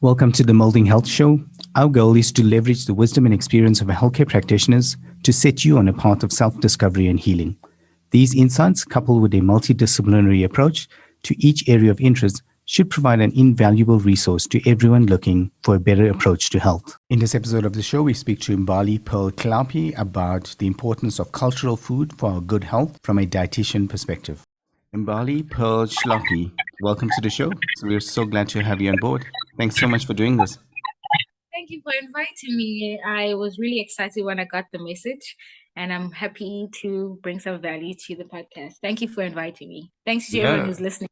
Welcome to the Moulding Health Show. Our goal is to leverage the wisdom and experience of healthcare practitioners to set you on a path of self-discovery and healing. These insights, coupled with a multidisciplinary approach to each area of interest, should provide an invaluable resource to everyone looking for a better approach to health. In this episode of the show, we speak to Mbali Pearl Tlhapi about the importance of cultural food for our good health from a dietitian perspective. Mbali Pearl Tlhapi, welcome to the show. So we're so glad to have you on board. Thanks so much for doing this. Thank you for inviting me. I was really excited when I got the message, and I'm happy to bring some value to the podcast. Thank you for inviting me. Thanks to everyone who's listening.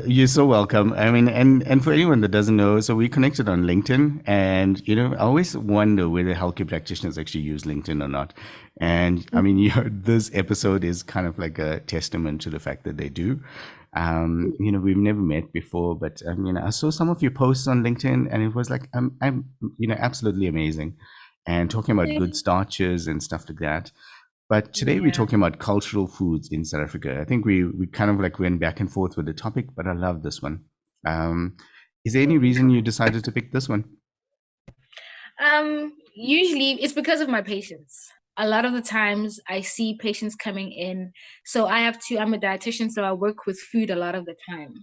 You're so welcome. I mean, and for anyone that doesn't know, so we connected on LinkedIn, and I always wonder whether healthcare practitioners actually use LinkedIn or not. And I mean, this episode is kind of like a testament to the fact that they do. We've never met before, but I saw some of your posts on LinkedIn, and it was like, I'm absolutely amazing, and talking about good starches and stuff like that. But today we're talking about cultural foods in South Africa. I think we kind of like went back and forth with the topic, but I love this one. Is there any reason you decided to pick this one? Usually it's because of my patients. A lot of the times I see patients coming in. So I'm a dietitian, so I work with food a lot of the time.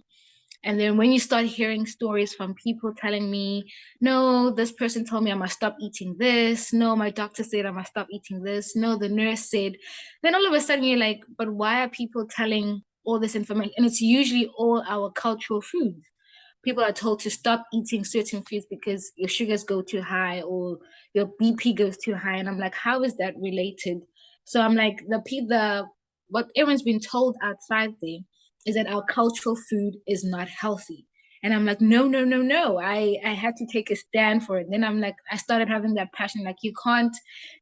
And then when you start hearing stories from people telling me, no, this person told me I must stop eating this. No, my doctor said I must stop eating this. No, the nurse said. Then all of a sudden you're like, but why are people telling all this information? And it's usually all our cultural foods. People are told to stop eating certain foods because your sugars go too high or your BP goes too high. And I'm like, how is that related? So I'm like, what everyone's been told outside there is that our cultural food is not healthy. And I'm like, no. I had to take a stand for it. Then I'm like, I started having that passion. Like, you can't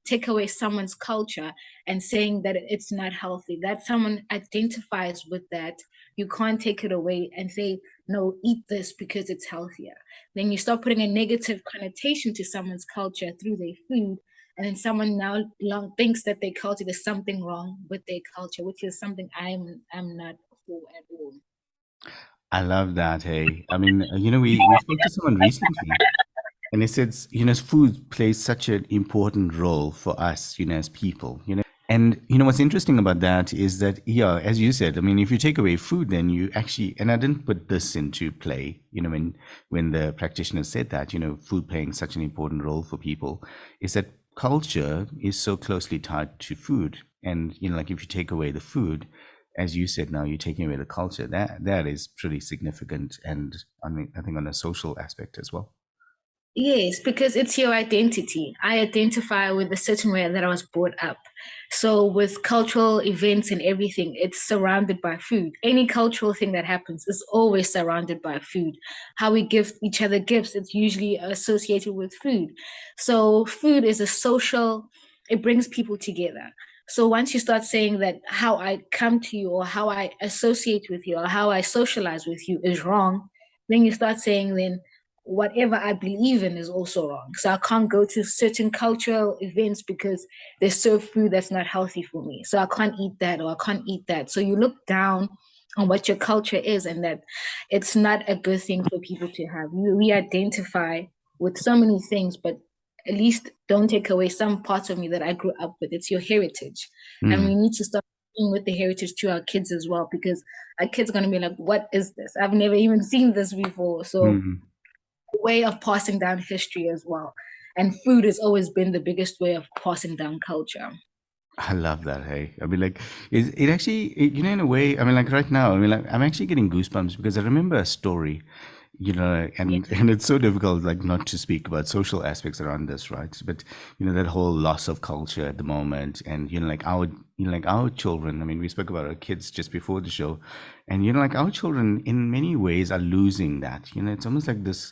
take away someone's culture and saying that it's not healthy. That someone identifies with that. You can't take it away and say, no, eat this because it's healthier. Then you start putting a negative connotation to someone's culture through their food. And then someone now thinks that their culture, there's something wrong with their culture, which is something I'm not for at all. I love that. Hey, I mean, we spoke to someone recently, and they said, food plays such an important role for us, as people, And what's interesting about that is that, as you said, I mean, if you take away food, then you actually, and I didn't put this into play, when the practitioner said that, food playing such an important role for people, is that culture is so closely tied to food. And, like if you take away the food, as you said, now you're taking away the culture, that is pretty significant. And I think on a social aspect as well. Yes, because it's your identity. I identify with a certain way that I was brought up. So with cultural events and everything, it's surrounded by food. Any cultural thing that happens is always surrounded by food. How we give each other gifts, it's usually associated with food. So food is it brings people together. So once you start saying that how I come to you or how I associate with you or how I socialize with you is wrong, then you start saying then whatever I believe in is also wrong. So I can't go to certain cultural events because they serve food that's not healthy for me. So I can't eat that or I can't eat that. So you look down on what your culture is and that it's not a good thing for people to have. We identify with so many things, but at least don't take away some parts of me that I grew up with. It's your heritage. And we need to start with the heritage to our kids as well, because our kids are going to be like, what is this? I've never even seen this before. So way of passing down history as well. And food has always been the biggest way of passing down culture. I love that. Hey, I mean, like, it actually, in a way, I mean, like right now, I mean, like, I'm actually getting goosebumps because I remember a story, and it's so difficult, like, not to speak about social aspects around this, right? But, that whole loss of culture at the moment, and, like our children, I mean, we spoke about our kids just before the show, and, like our children in many ways are losing that, it's almost like this,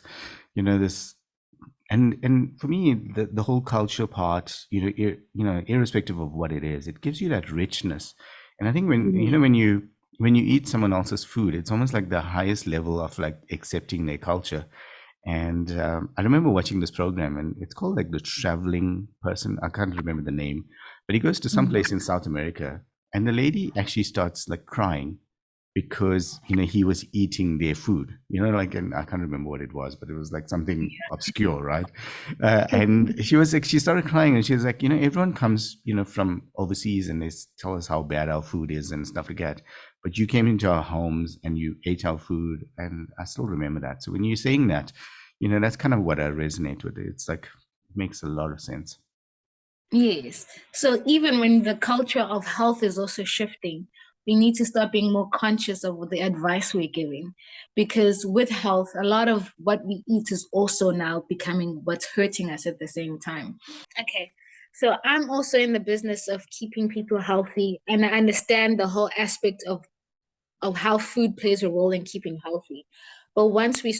this. And for me, the whole culture part, irrespective of what it is, it gives you that richness. And I think when when you eat someone else's food, it's almost like the highest level of like accepting their culture. And I remember watching this program, and it's called like the traveling person. I can't remember the name, but he goes to some place in South America, and the lady actually starts like crying because he was eating their food, like, and I can't remember what it was, but it was like something obscure, right? And she started crying, and she was like, everyone comes from overseas, and they tell us how bad our food is and stuff like that, but you came into our homes and you ate our food. And I still remember that. So when you're saying that, that's kind of what I resonate with. It's like, it makes a lot of sense. Yes. So even when the culture of health is also shifting, we need to start being more conscious of the advice we're giving. Because with health, a lot of what we eat is also now becoming what's hurting us at the same time. Okay. So I'm also in the business of keeping people healthy, and I understand the whole aspect of how food plays a role in keeping healthy. But once we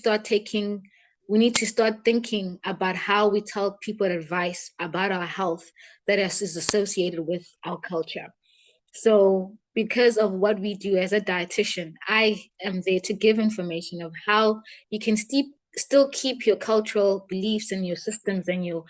need to start thinking about how we tell people advice about our health that is associated with our culture. So, because of what we do as a dietitian, I am there to give information of how you can still keep your cultural beliefs and your systems and your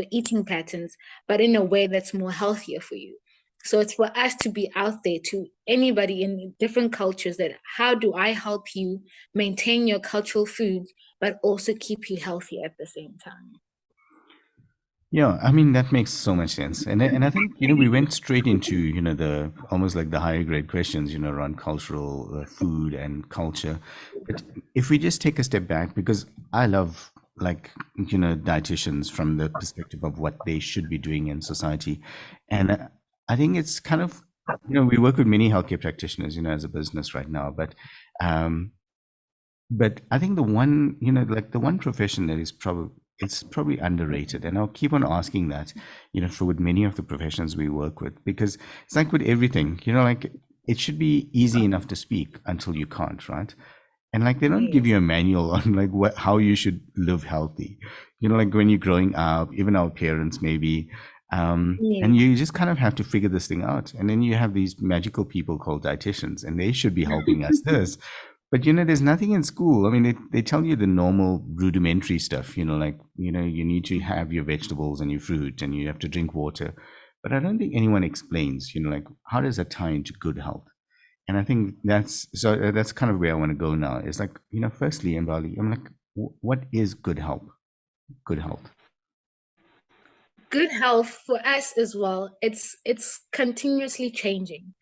eating patterns, but in a way that's more healthier for you. So it's for us to be out there to anybody in different cultures that how do I help you maintain your cultural foods, but also keep you healthy at the same time? Yeah, I mean, that makes so much sense. And I think, we went straight into, the almost like the higher grade questions, around cultural food and culture. But if we just take a step back, because I love, like, dietitians from the perspective of what they should be doing in society. And I think it's kind of, we work with many healthcare practitioners, as a business right now. Um, but I think the one, like the one profession that is probably, it's probably underrated, and I'll keep on asking that, for with many of the professions we work with, because it's like with everything, like, it should be easy enough to speak until you can't, right? And like, they don't give Yes. you a manual on like how you should live healthy, like when you're growing up, even our parents maybe, and Yes. you just kind of have to figure this thing out. And then you have these magical people called dietitians, and they should be helping us this. But there's nothing in school. I mean, they tell you the normal rudimentary stuff, like, you need to have your vegetables and your fruit and you have to drink water. But I don't think anyone explains, like, how does that tie into good health? And I think that's kind of where I want to go now. It's like, firstly, in Bali, I'm like, what is good health? Good health. Good health for us as well, it's continuously changing.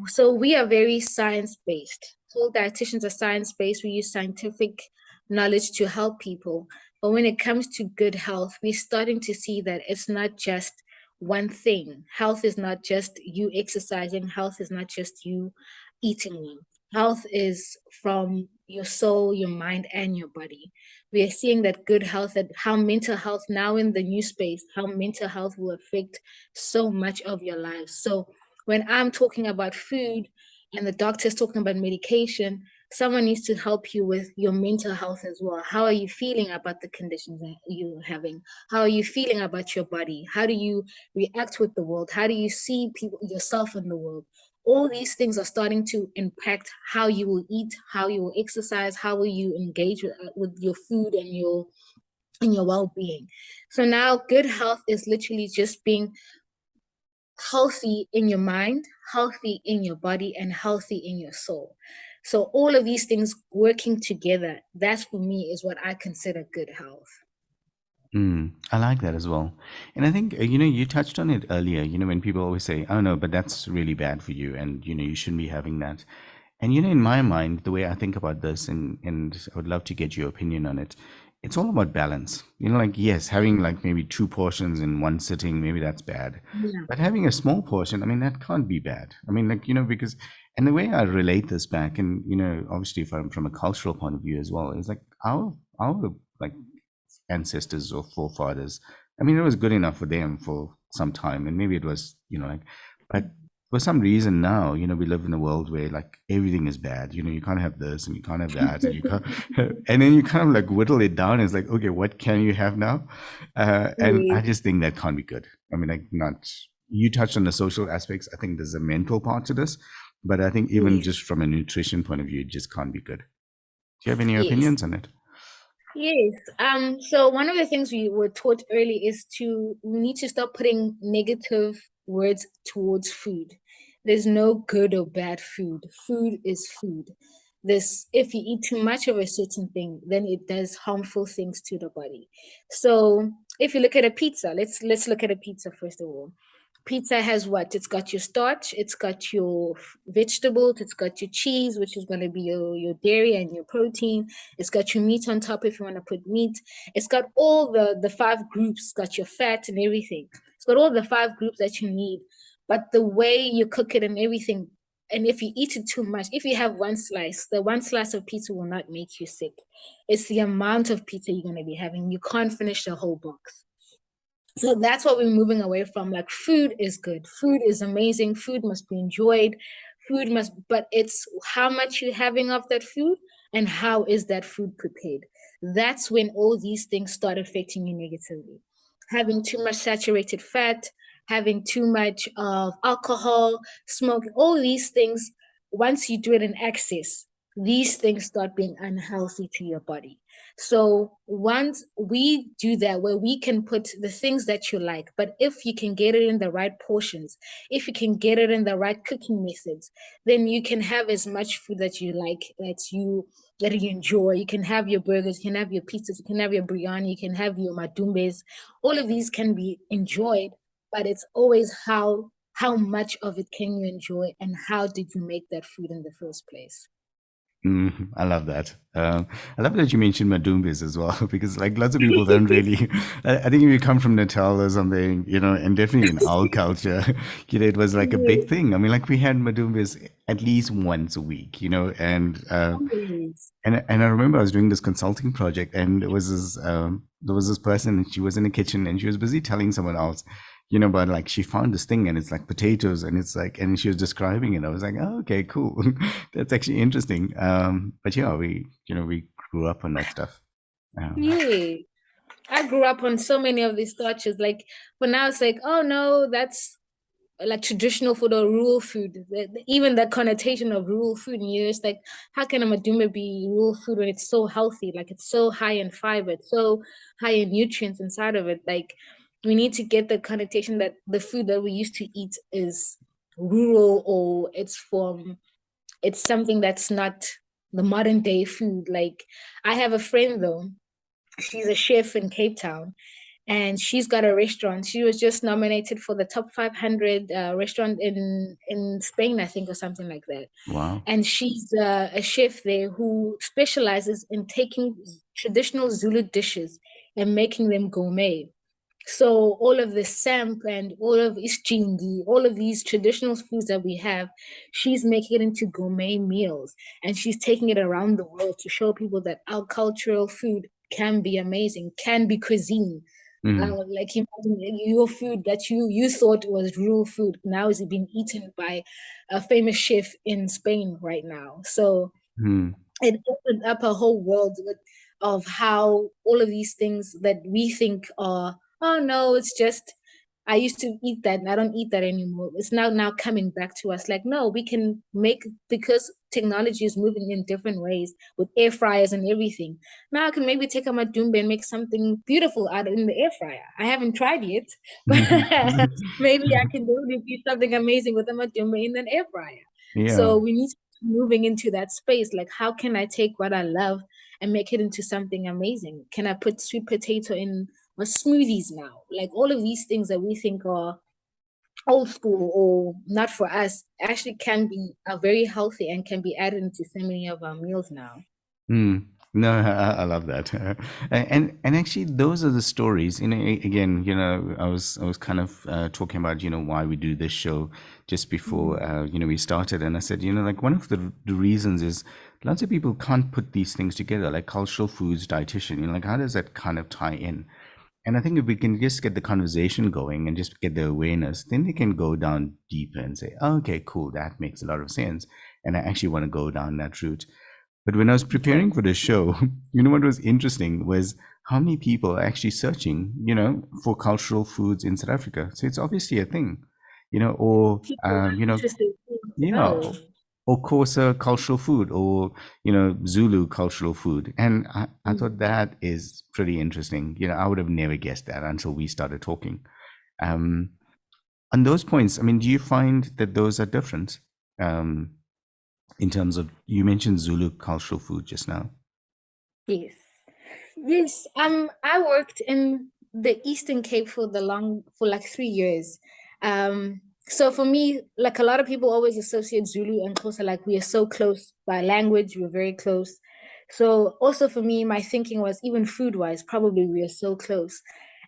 So we are very science-based. So dietitians are science-based. We use scientific knowledge to help people. But when it comes to good health, we're starting to see that it's not just one thing. Health is not just you exercising. Health is not just you eating well. Health is from your soul, your mind, and your body. We are seeing that good health, that how mental health now in the new space, how mental health will affect so much of your life. So when I'm talking about food and the doctor's talking about medication, someone needs to help you with your mental health as well. How are you feeling about the conditions that you're having? How are you feeling about your body? How do you react with the world? How do you see people yourself in the world? All these things are starting to impact how you will eat, how you will exercise, how will you engage with your food and your well-being. So now good health is literally just being healthy in your mind, healthy in your body, and healthy in your soul. So all of these things working together, that's for me is what I consider good health. I like that as well. And I think, you touched on it earlier, when people always say, oh no, but that's really bad for you. And, you shouldn't be having that. And, in my mind, the way I think about this, and I would love to get your opinion on it, it's all about balance. Like, yes, having like maybe two portions in one sitting, maybe that's bad. Yeah. But having a small portion, I mean, that can't be bad. I mean, like, because, and the way I relate this back, and, obviously from a cultural point of view as well, is like our like ancestors or forefathers. I mean, it was good enough for them for some time, and maybe it was, like, but for some reason now, we live in a world where like everything is bad. You can't have this and you can't have that, and you can't, and then you kind of like whittle it down. It's like, okay, what can you have now? And I Yes. just think that can't be good. I mean, like, not, you touched on the social aspects. I think there's a mental part to this, but I think even Yes. just from a nutrition point of view, it just can't be good. Do you have any Yes. opinions on it? Yes. So one of the things we were taught early is we need to stop putting negative words towards food. There's no good or bad food. Food is food. This, if you eat too much of a certain thing, then it does harmful things to the body. So if you look at a pizza, let's look at a pizza first of all. Pizza has what? It's got your starch, it's got your vegetables, it's got your cheese, which is going to be your dairy and your protein. It's got your meat on top if you want to put meat. It's got all the five groups, it's got your fat and everything. It's got all the five groups that you need. But the way you cook it and everything, and if you eat it too much, if you have one slice, the one slice of pizza will not make you sick. It's the amount of pizza you're going to be having. You can't finish the whole box. So that's what we're moving away from. Like, food is good, food is amazing, food must be enjoyed, food must, but it's how much you're having of that food and how is that food prepared. That's when all these things start affecting you negatively. Having too much saturated fat, having too much of alcohol, smoking, all these things, once you do it in excess, these things start being unhealthy to your body. So once we do that, where we can put the things that you like, but if you can get it in the right portions, if you can get it in the right cooking methods, then you can have as much food that you like, that you enjoy. You can have your burgers, you can have your pizzas, you can have your biryani, you can have your madumbes. All of these can be enjoyed, but it's always how much of it can you enjoy and how did you make that food in the first place. I love that. I love that you mentioned Madumbis as well, because like lots of people don't really. I think if you come from Natal or something, and definitely in our culture, it was like a big Yeah, thing. I mean, like we had Madumbis at least once a week, and always. and I remember I was doing this consulting project, and there was this person, and she was in the kitchen, and she was busy telling someone else, but like she found this thing, and it's like potatoes, and it's like, and she was describing it. I was like, oh, okay, cool, that's actually interesting. But yeah, we grew up on that stuff. Um, Yeah. I grew up on so many of these starches. Like, but now it's like, oh no, that's like traditional food or rural food. Even the connotation of rural food, and you're just like, how can a maduma be rural food when it's so healthy? Like, it's so high in fiber, it's so high in nutrients inside of it. Like, we need to get the connotation that the food that we used to eat is rural, or it's something that's not the modern day food. Like, I have a friend though, she's a chef in Cape Town, and she's got a restaurant. She was just nominated for the top 500 restaurant in Spain, I think, or something like that. wow. And she's a chef there who specializes in taking traditional Zulu dishes and making them gourmet. So all of the samp and all of ischingi, all of these traditional foods that we have, she's making it into gourmet meals, and she's taking it around the world to show people that our cultural food can be amazing, can be cuisine. Mm, Like, imagine your food that you thought was rural food now is being eaten by a famous chef in Spain right now. So mm, it opened up a whole world of how all of these things that we think are, oh no, it's just, I used to eat that and I don't eat that anymore. It's now coming back to us. Like, no, we can make, because technology is moving in different ways with air fryers and everything. Now I can maybe take a madumbe and make something beautiful out in the air fryer. I haven't tried yet, but maybe I can do something amazing with a madumbe in an air fryer. yeah. So we need to be moving into that space. Like, how can I take what I love and make it into something amazing? Can I put sweet potato in my smoothies now? Like, all of these things that we think are old school or not for us actually can be are very healthy and can be added into so many of our meals now. Mm. No, I love that, and actually, those are the stories. Again, I was kind of talking about why we do this show just before Mm. we started, and I said like one of the reasons is lots of people can't put these things together, like cultural foods, dietitian. Like how does that kind of tie in? And I think if we can just get the conversation going and just get the awareness, then they can go down deeper and say, oh, okay, cool, that makes a lot of sense, and I actually want to go down that route. But when I was preparing for the show, what was interesting was how many people are actually searching, for cultural foods in South Africa. So it's obviously a thing, or, People are interested to yeah, know. or Xhosa cultural food, or, Zulu cultural food. And I Mm. thought that is pretty interesting. I would have never guessed that until we started talking. Um, On those points, I mean, do you find that those are different um, in terms of, you mentioned Zulu cultural food just now? Yes. Yes. I worked in the Eastern Cape for like 3 years. So for me, like a lot of people always associate Zulu and Xhosa, like we are so close by language, we're very close. So also for me, my thinking was even food wise, probably we are so close.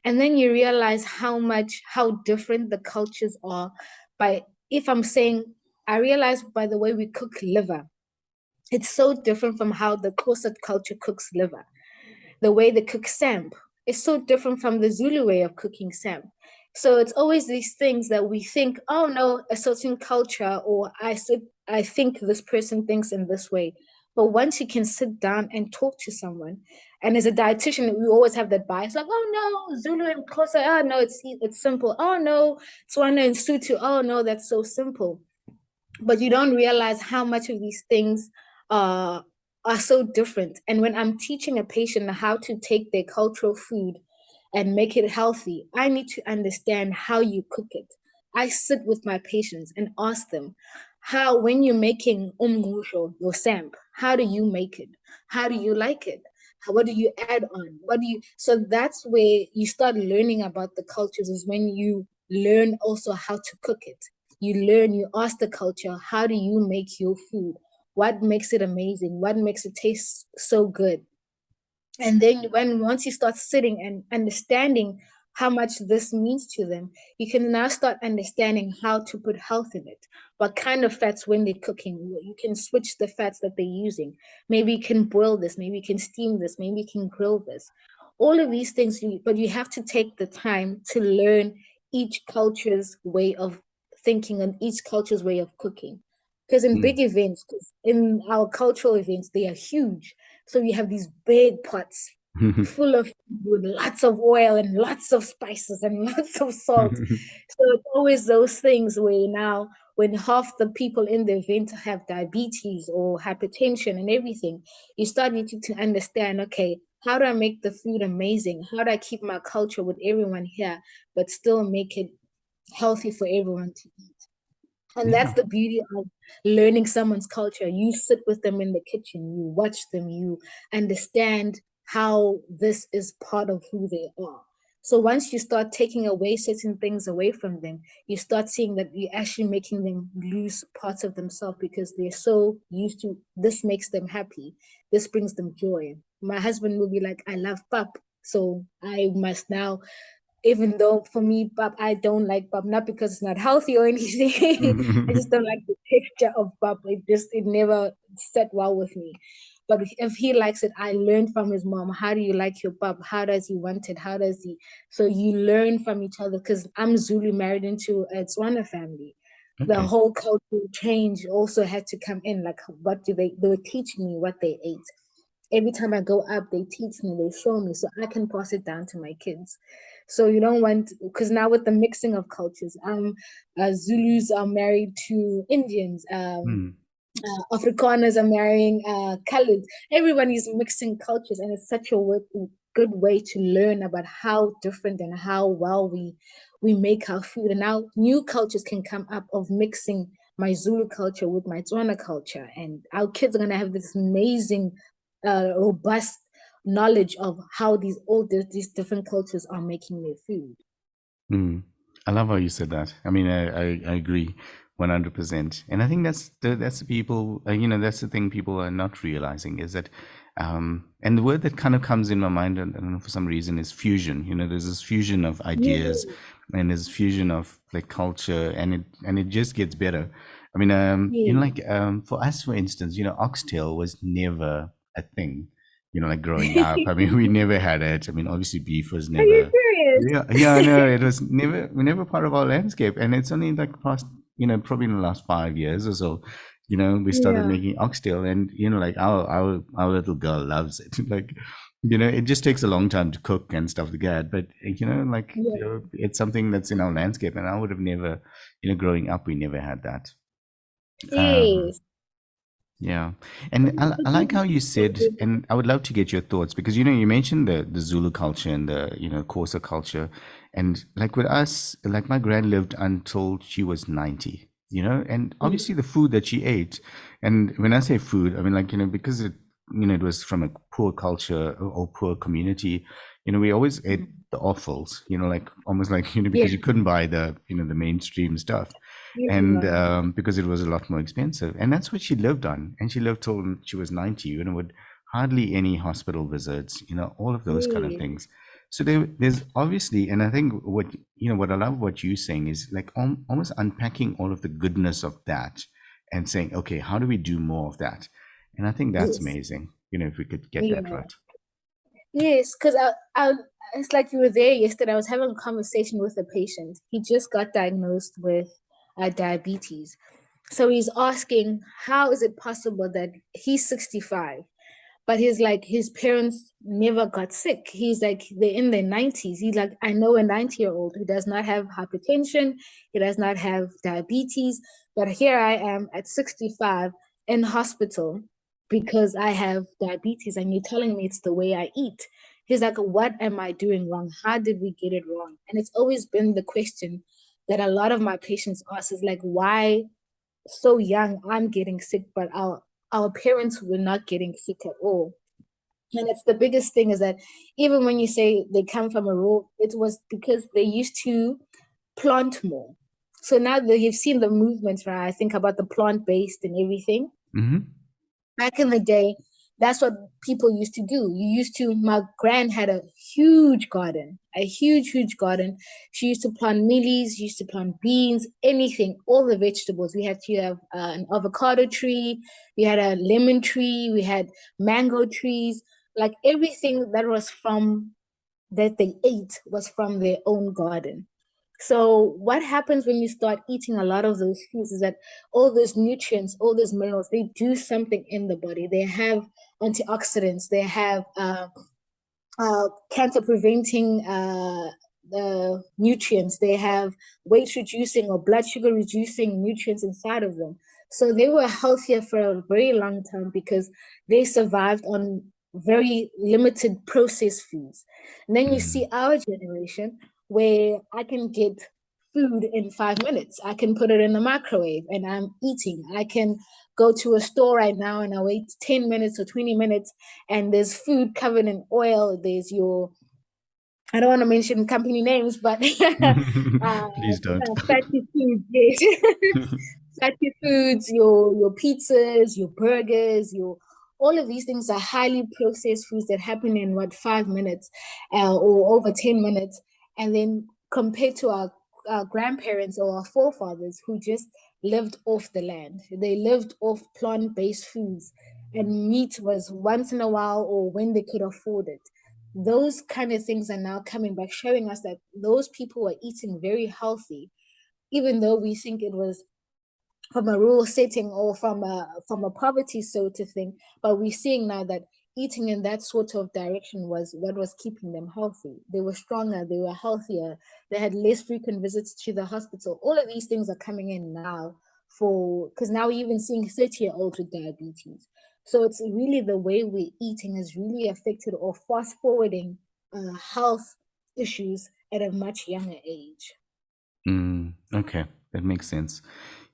And then you realize how different the cultures are by, if I'm saying, I realize by the way we cook liver, it's so different from how the Xhosa culture cooks liver. The way they cook samp is so different from the Zulu way of cooking samp. So it's always these things that we think, oh no, a certain culture, or I think this person thinks in this way. But once you can sit down and talk to someone, and as a dietitian, we always have that bias, like, oh no, Zulu and Xhosa, oh no, it's simple. Oh no, Tswana and Sutu, oh no, that's so simple, but you don't realize how much of these things are so different. And when I'm teaching a patient how to take their cultural food and make it healthy, I need to understand how you cook it. I sit with my patients and ask them, how, when you're making umngqusho, your samp, how do you make it? How do you like it? What do you add on? What do you, so that's where you start learning about the cultures, is when you learn also how to cook it. You learn, you ask the culture, how do you make your food? What makes it amazing? What makes it taste so good? And then once you start sitting and understanding how much this means to them, you can now start understanding how to put health in it. What kind of fats when they're cooking? You can switch the fats that they're using. Maybe you can boil this, maybe you can steam this, maybe you can grill this. All of these things, but you have to take the time to learn each culture's way of thinking and each culture's way of cooking. Because in big Mm. events, because in our cultural events, they are huge. So you have these big pots full of, with lots of oil and lots of spices and lots of salt. So it's always those things where now, when half the people in the event have diabetes or hypertension and everything, you start needing to understand, okay, how do I make the food amazing? How do I keep my culture with everyone here, but still make it healthy for everyone to eat? And that's Yeah. the beauty of learning someone's culture. You sit with them in the kitchen, you watch them, you understand how this is part of who they are. So once you start taking away certain things away from them, you start seeing that you're actually making them lose parts of themselves because they're so used to this makes them happy. This brings them joy. My husband will be like, I love pap. So I must now, even though for me, pap, I don't like pap, not because it's not healthy or anything. I just don't like the texture of pap. It never set well with me. But if he likes it, I learned from his mom. How do you like your pap? How does he want it? How does he? So you learn from each other, because I'm Zulu married into a Tswana family. The Okay. whole cultural change also had to come in. Like, what do they were teaching me what they ate. Every time I go up, they teach me, they show me, so I can pass it down to my kids. So you don't want, because now with the mixing of cultures, Zulus are married to Indians, Mm. Afrikaners are marrying colored. Everyone is mixing cultures, and it's such a good way to learn about how different and how well we make our food. And now new cultures can come up of mixing my Zulu culture with my Tswana culture, and our kids are gonna have this amazing, robust knowledge of how these different cultures are making their food. Mm. I love how you said that. I mean, I agree 100%. And I think that's the people, that's the thing people are not realizing is that, and the word that kind of comes in my mind, I don't know, for some reason, is fusion. There's this fusion of ideas Yeah, and there's fusion of like culture, and it just gets better. I mean, yeah. like for us, for instance, oxtail was never a thing. Like growing up, I mean, we never had it. I mean, obviously, beef was Are you never. serious? Yeah, yeah, no, it was never part of our landscape, and it's only like past, probably in the last 5 years or so, we started Yeah, making oxtail, and like our little girl loves it. Like, it just takes a long time to cook and stuff like that, but like yeah. it's something that's in our landscape, and I would have never, growing up, we never had that. Um, Yes. yeah, and I like how you said, and I would love to get your thoughts because you mentioned the Zulu culture and the Xhosa culture, And like with us, like my grand lived until she was 90, and obviously the food that she ate. And when I say food, I mean, like, because it was from a poor culture or poor community, we always ate the offals, like almost like, Yeah. because you couldn't buy the mainstream stuff. And Yeah. because it was a lot more expensive. And that's what she lived on. And she lived till she was 90, with hardly any hospital visits, all of those kind of Yeah. things. So there's obviously, and I think what I love what you're saying is like almost unpacking all of the goodness of that and saying, okay, how do we do more of that? And I think that's Yes. amazing, if we could get that Yeah. right. Yes, because it's like you were there yesterday. I was having a conversation with a patient. He just got diagnosed with diabetes. So he's asking, how is it possible that he's 65, but his parents never got sick? He's like, they're in their 90s. He's like, I know a 90-year-old who does not have hypertension, he does not have diabetes, but here I am at 65 in hospital because I have diabetes, and you're telling me it's the way I eat. He's like, what am I doing wrong? How did we get it wrong? And it's always been the question that a lot of my patients ask is like, why so young I'm getting sick, but our parents were not getting sick at all. And it's the biggest thing is that even when you say they come from a rural, it was because they used to plant more. So now that you've seen the movement, right? I think about the plant-based and everything. Hmm. Back in the day, that's what people used to do. My grand had a huge garden, a huge, huge garden. She used to plant mealies, she used to plant beans, anything, all the vegetables. We had to have an avocado tree, we had a lemon tree, we had mango trees, like everything that they ate was from their own garden. So what happens when you start eating a lot of those foods is that all those nutrients, all those minerals, they do something in the body. They have antioxidants. They have cancer preventing nutrients. They have weight reducing or blood sugar reducing nutrients inside of them. So they were healthier for a very long time because they survived on very limited processed foods. And then you see our generation where I can get food in 5 minutes. I can put it in the microwave and I'm eating. I can go to a store right now and I wait 10 minutes or 20 minutes and there's food covered in oil. There's I don't want to mention company names, but Please don't. fatty foods, yes. Fatty foods, your pizzas, your burgers, your all of these things are highly processed foods that happen in what 5 minutes or over 10 minutes. And then compared to our grandparents or our forefathers who just lived off the land, they lived off plant-based foods, and meat was once in a while or when they could afford it. Those kind of things are now coming back, showing us that those people were eating very healthy, even though we think it was from a rural setting or from a poverty sort of thing. But we're seeing now that eating in that sort of direction was what was keeping them healthy. They were stronger, they were healthier, they had less frequent visits to the hospital. All of these things are coming in now because now we're even seeing 30-year-olds with diabetes. So it's really the way we're eating is really affected or fast forwarding health issues at a much younger age. Okay, that makes sense.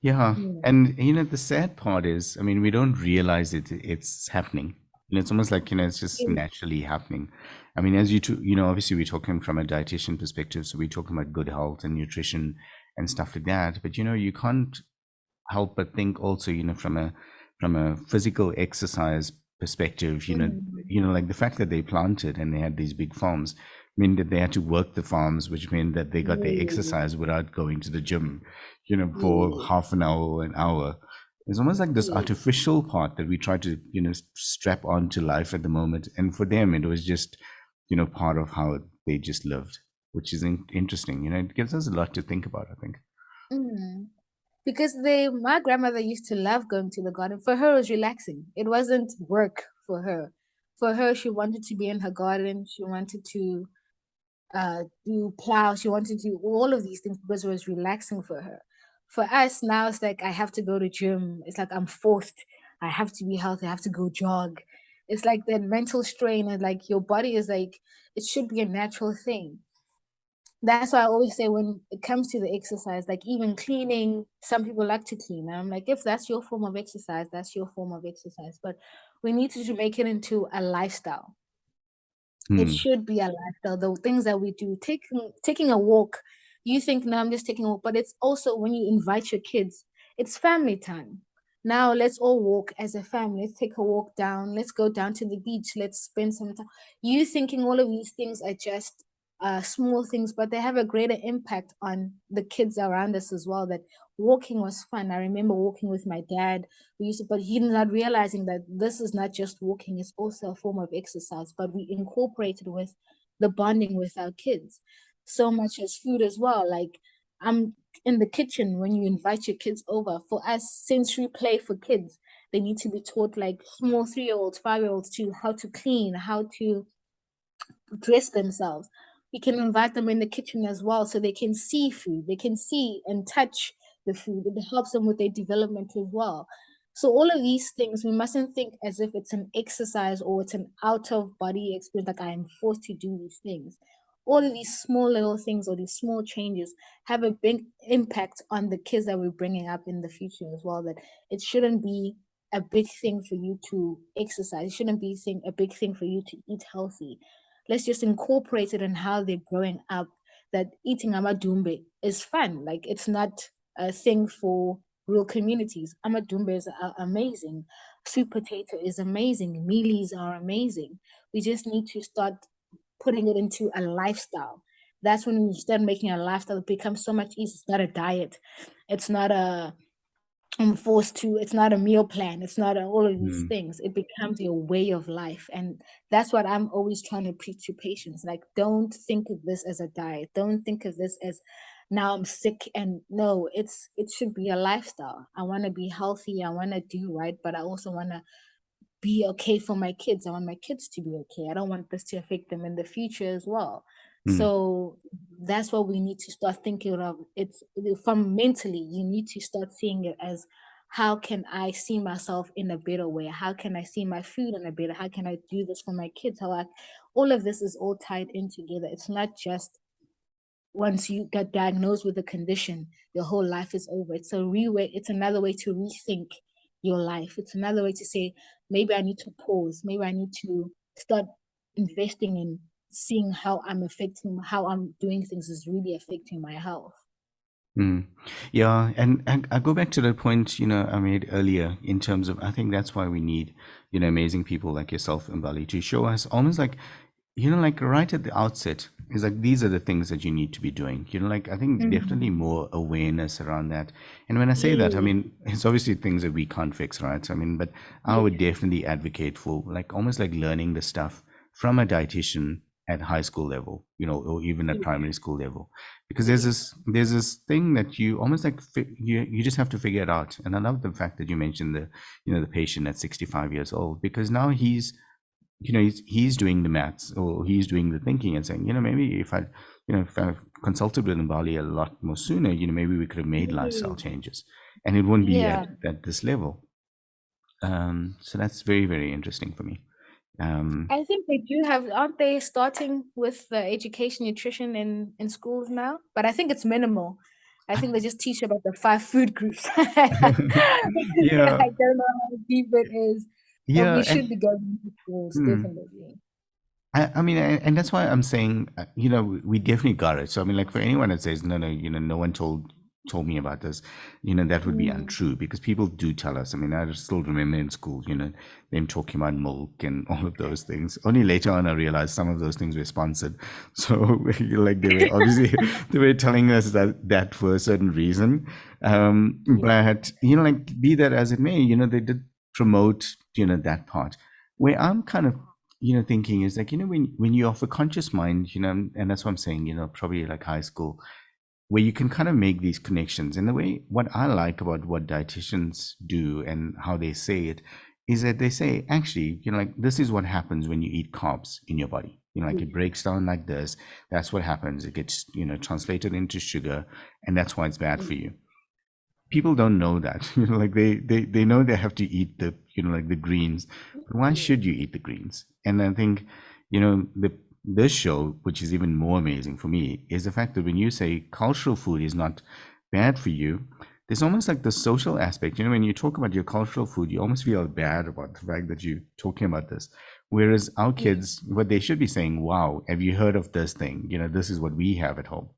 Yeah, Mm. and the sad part is, I mean, we don't realize it's happening. It's almost like it's just Mm. naturally happening. I mean, as obviously we're talking from a dietitian perspective, so we're talking about good health and nutrition and stuff like that. But you can't help but think also, from a physical exercise perspective, Mm. like the fact that they planted and they had these big farms mean that they had to work the farms, which meant that they got their Mm. exercise without going to the gym, for Yeah. half an hour or an hour. It's almost like this Yeah. artificial part that we try to, strap onto life at the moment. And for them, it was just, part of how they just lived, which is interesting. It gives us a lot to think about, I think. Mm. Because my grandmother used to love going to the garden. For her, it was relaxing. It wasn't work for her. For her, she wanted to be in her garden. She wanted to do plow. She wanted to do all of these things because it was relaxing for her. For us now, it's like I have to go to gym. It's like I'm forced. I have to be healthy. I have to go jog. It's like that mental strain, and like your body is like it should be a natural thing. that's why I always say when it comes to the exercise, like even cleaning, some people like to clean. And I'm like, if that's your form of exercise, that's your form of exercise. But we need to make it into a lifestyle. It Hmm. should be a lifestyle. The things that we do, taking a walk, you think, no, I'm just taking a walk, but it's also when you invite your kids, it's family time. Now let's all walk as a family. Let's take a walk down. Let's go down to the beach. Let's spend some time. You thinking all of these things are just small things, but they have a greater impact on the kids around us as well. That walking was fun. I remember walking with my dad. We used to, but he's not realizing that this is not just walking, it's also a form of exercise, but we incorporated with the bonding with our kids. So much as food as well. Like I'm in the kitchen when you invite your kids over. For us, sensory play for kids, they need to be taught like small 3-year-olds, 5-year-olds to how to clean, how to dress themselves. We can invite them in the kitchen as well so they can see food, they can see and touch the food. It helps them with their development as well. So, all of these things, we mustn't think as if it's an exercise or it's an out of body experience, like I am forced to do these things. All of these small little things or these small changes have a big impact on the kids that we're bringing up in the future as well. That it shouldn't be a big thing for you to exercise, it shouldn't be a big thing for you to eat healthy. Let's just incorporate it in how they're growing up, that eating amadumbe is fun. Like it's not a thing for rural communities. Amadumbe is amazing. Sweet potato is amazing. Mealies are amazing. We just need to start putting it into a lifestyle. That's when we start making a lifestyle. It becomes so much easier. It's not a diet. It's not a I'm forced to, it's not a meal plan, it's not all of these Hmm. things. It becomes your way of life. And that's what I'm always trying to preach to patients. Like, don't think of this as a diet. Don't think of this as now I'm sick. And no, it should be a lifestyle. I want to be healthy. I want to do right, but I also want to be okay for my kids. I want my kids to be okay. I don't want this to affect them in the future as well. Hmm. So that's what we need to start thinking of. It's from mentally, you need to start seeing it as how can I see myself in a better way? How can I see my food in a better? How can I do this for my kids? All of this is all tied in together. It's not just once you get diagnosed with a condition, your whole life is over. It's another way to rethink your life. It's another way to say, maybe I need to pause. Maybe I need to start investing in seeing how I'm doing things is really affecting my health. Mm. Yeah, and I go back to the point, I made earlier in terms of I think that's why we need, amazing people like yourself and Bali to show us almost like, like right at the outset, is like these are the things that you need to be doing. Like I think definitely Mhm. more awareness around that. And when I say that, I Yeah, mean it's obviously things that we can't fix, right? So, I mean, but I would yeah, definitely advocate for like almost like learning the stuff from a dietitian at high school level, or even at yeah, primary school level, because there's yeah, this thing that you almost like you just have to figure it out. And I love the fact that you mentioned the patient at 65 years old, because now he's doing the maths, or he's doing the thinking and saying, maybe if I consulted with Mbali a lot more sooner, maybe we could have made lifestyle yeah. changes and it wouldn't be Yeah. at this level. So that's very, very interesting for me. um I think they do have, aren't they starting with the education nutrition in schools now? But I think it's minimal. I think they just teach about the 5 food groups. I yeah, don't know how deep it is, but yeah, we should be going to schools, and definitely. I mean, and that's why I'm saying, we definitely got it. So, I mean, like for anyone that says, no, no, no one told me about this, that would be Mm, untrue, because people do tell us. I mean, I still remember in school, them talking about milk and all of those things. Only later on, I realized some of those things were sponsored. So, like they were obviously they were telling us that for a certain reason. yeah, But like be that as it may, they did promote, that part. Where I'm kind of thinking is like, when you offer conscious mind, and that's what I'm saying, probably like high school, where you can kind of make these connections. And the way, what I like about what dietitians do and how they say it is that they say, actually, like this is what happens when you eat carbs in your body. Like it yeah, breaks down like this. That's what happens. It gets, translated into sugar, and that's why it's bad for you. People don't know that. Like they know they have to eat the, like the greens, but why yeah, should you eat the greens? And I think, the this show, which is even more amazing for me, is the fact that when you say cultural food is not bad for you, there's almost like the social aspect. You know, when you talk about your cultural food, you almost feel bad about the fact that you're talking about this. Whereas our Yeah. kids, what they should be saying, wow, have you heard of this thing? You know, this is what we have at home,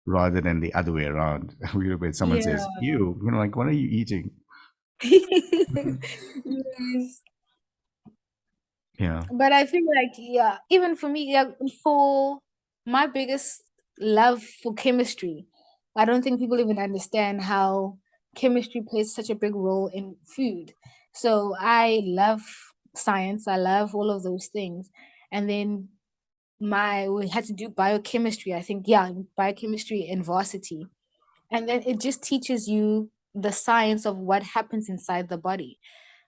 rather than the other way around. When someone says, Yeah. you know, like, what are you eating? Yes. Yeah. But I feel like, yeah, even for me, yeah, for my biggest love for chemistry, I don't think people even understand how chemistry plays such a big role in food. So I love science, I love all of those things. And then we had to do biochemistry, I think, yeah, biochemistry in varsity. And then it just teaches you the science of what happens inside the body.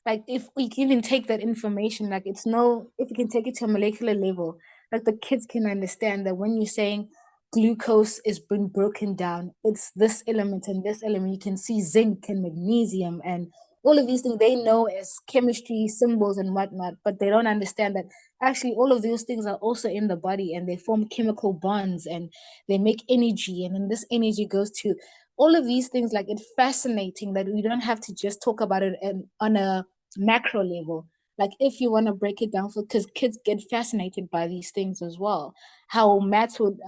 Like if we can even take that information, like it's no, if you can take it to a molecular level, like the kids can understand that when you're saying glucose is been broken down, it's this element and this element. You can see zinc and magnesium and all of these things they know as chemistry symbols and whatnot, but they don't understand that actually all of those things are also in the body and they form chemical bonds and they make energy, and then this energy goes to all of these things. Like it's fascinating that we don't have to just talk about it on a macro level. Like if you want to break it down, for because kids get fascinated by these things as well. How maths would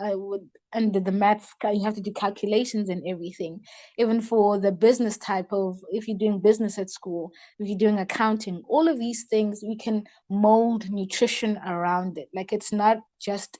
under the maths you have to do calculations and everything. Even for the business type of, if you're doing business at school, if you're doing accounting, all of these things we can mold nutrition around it. Like it's not just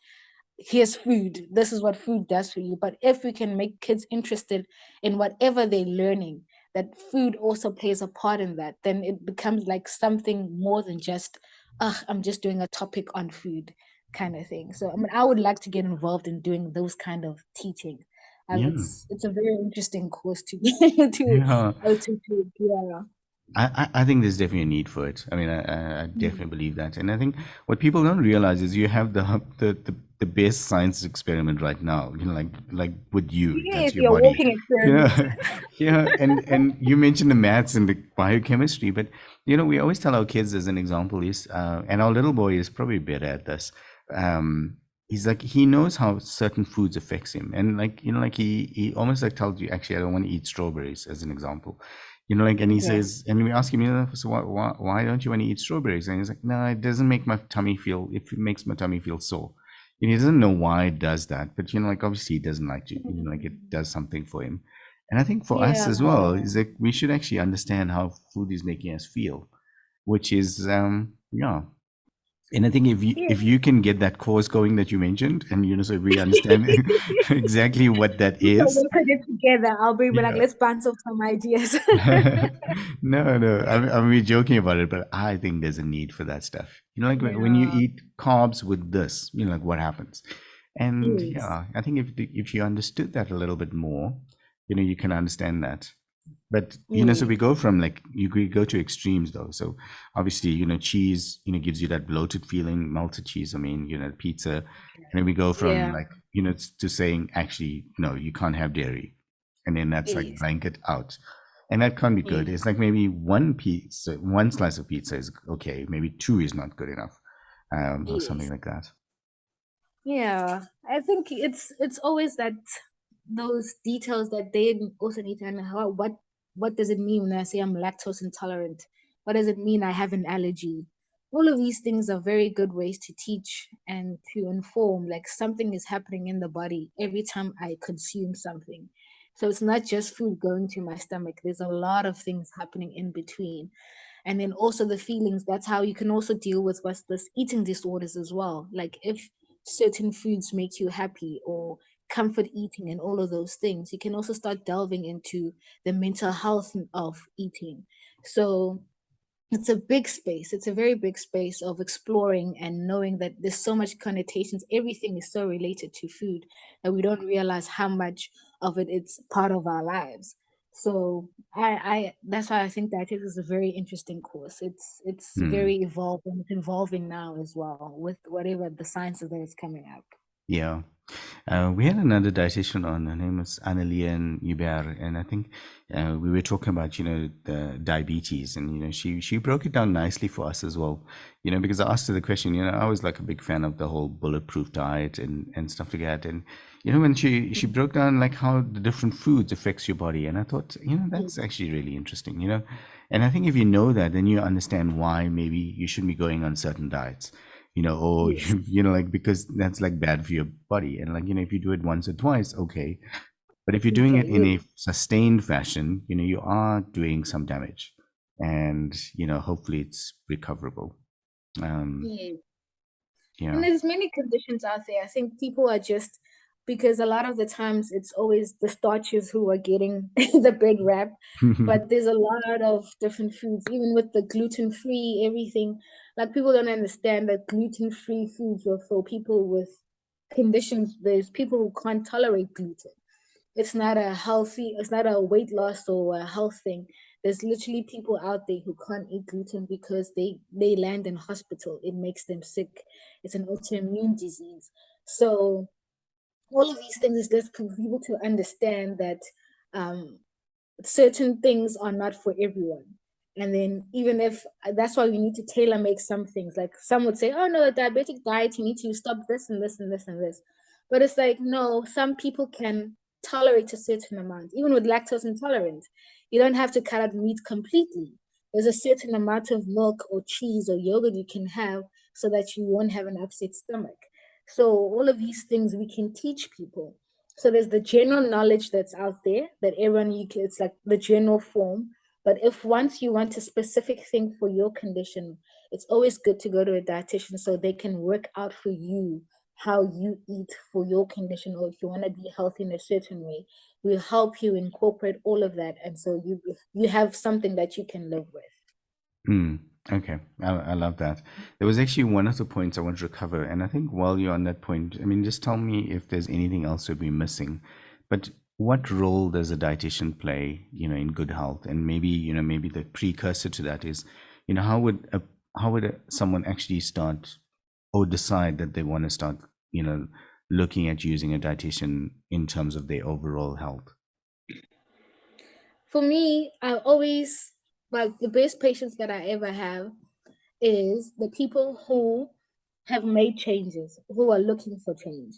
here's food, this is what food does for you, but if we can make kids interested in whatever they're learning, that food also plays a part in that, then it becomes like something more than just I'm just doing a topic on food kind of thing. So I mean I would like to get involved in doing those kind of teaching, as Yeah. it's a very interesting course to Yeah. to yeah. I think there's definitely a need for it. I mean, I Mm. definitely believe that. And I think what people don't realize is you have the best science experiment right now, you know, like with you, Yes, that's your you're body. walking You know, experiment. yeah, and you mentioned the maths and the biochemistry, but you know, we always tell our kids as an example is, and our little boy is probably better at this. Um, he's like he knows how certain foods affects him, and like you know, like he almost like tells you, actually, I don't want to eat strawberries, as an example. You know, like, and he Okay. says, and we ask him, you know, so why don't you want to eat strawberries? And he's like, no, it doesn't make my tummy feel, it makes my tummy feel sore. And he doesn't know why it does that, but you know, like obviously he doesn't like to, you know, like it does something for him. And I think for us Yeah. as well, is that we should actually understand how food is making us feel, which is, yeah. And I think if Yeah. you can get that course going that you mentioned, and you know, so we understand exactly what that So is, we'll put it together. I'll be like, yeah. let's bounce off some ideas. No, no, we're joking about it, but I think there's a need for that stuff. You know, like when you Yeah. eat carbs with this, you know, like what happens? And Yes. yeah, I think if you understood that a little bit more, you know, you can understand that. But you know, so Yes. we go from like we go to extremes though. So obviously, you know, cheese, you know, gives you that bloated feeling, melted cheese. I mean, you know, pizza, and then we go from Yeah. like, you know, to saying actually, no, you can't have dairy, and then that's like Yes. blanket out, and that can't be good. Yes. It's like maybe one piece, one slice of pizza is okay, maybe two is not good enough, or something Yes. like that. Yeah. I think it's always that those details that they also need to know. What does it mean when I say I'm lactose intolerant? What does it mean I have an allergy? All of these things are very good ways to teach and to inform, like something is happening in the body every time I consume something. So it's not just food going to my stomach. There's a lot of things happening in between. And then also the feelings, that's how you can also deal with what's this eating disorders as well. Like if certain foods make you happy or comfort eating and all of those things, you can also start delving into the mental health of eating. So it's a big space. It's a very big space of exploring and knowing that there's so much connotations. Everything is so related to food that we don't realize how much of it it's part of our lives. So I that's why I think dietetics is a very interesting course. It's Hmm. very evolved and it's evolving now as well with whatever the sciences that is coming up. Yeah. We had another dietitian on. Her name was Annalien Hubert, and I think we were talking about, the diabetes, and she broke it down nicely for us as well. Because I asked her the question. I was like a big fan of the whole bulletproof diet and stuff like that, and when she broke down like how the different foods affects your body, and I thought, that's actually really interesting. And I think if you know that, then you understand why maybe you shouldn't be going on certain diets, or Yes. like, because that's like bad for your body. And like, if you do it once or twice, okay. But if you're doing Okay. it in a sustained fashion, you are doing some damage, and hopefully it's recoverable. Um, Yeah. yeah. And there's many conditions out there. I think people are just because a lot of the times it's always the starches who are getting the big rap, but there's a lot of different foods, even with the gluten-free, everything. Like people don't understand that gluten-free foods are for people with conditions. There's people who can't tolerate gluten. It's not a weight loss or a health thing. There's literally people out there who can't eat gluten because they land in hospital. It makes them sick. It's an autoimmune disease. So all of these things is just for people to understand that um, certain things are not for everyone. And then even if that's why we need to tailor make some things. Like some would say, oh no, a diabetic diet, you need to stop this and this and this and this. But it's like, no, some people can tolerate a certain amount, even with lactose intolerant. You don't have to cut out meat completely. There's a certain amount of milk or cheese or yogurt you can have so that you won't have an upset stomach. So all of these things we can teach people. So there's the general knowledge that's out there that everyone you can, it's like the general form. But if once you want a specific thing for your condition, it's always good to go to a dietitian so they can work out for you how you eat for your condition, or if you want to be healthy in a certain way, we'll help you incorporate all of that, and so you have something that you can live with. Mm, okay, I love that. There was actually one of the points I wanted to cover, and I think while you're on that point, I mean, just tell me if there's anything else we'd be missing. But what role does a dietitian play, in good health? And maybe, maybe the precursor to that is, how would someone actually start or decide that they want to start, looking at using a dietitian in terms of their overall health? For me, I always like the best patients that I ever have is the people who have made changes, who are looking for change.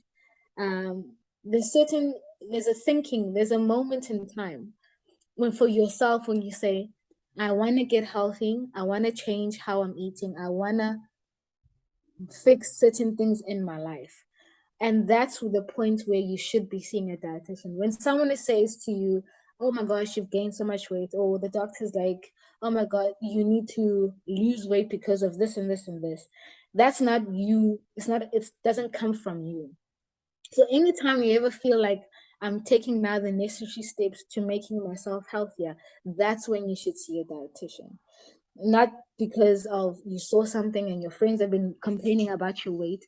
There's certain there's a thinking, there's a moment in time when for yourself when you say, I want to get healthy, I want to change how I'm eating, I want to fix certain things in my life. And that's the point where you should be seeing a dietitian. When someone says to you, oh my gosh, you've gained so much weight, or the doctor's like, oh my God, you need to lose weight because of this and this and this. That's not you. It doesn't come from you. So anytime you ever feel like I'm taking now the necessary steps to making myself healthier, that's when you should see a dietitian. Not because of you saw something and your friends have been complaining about your weight.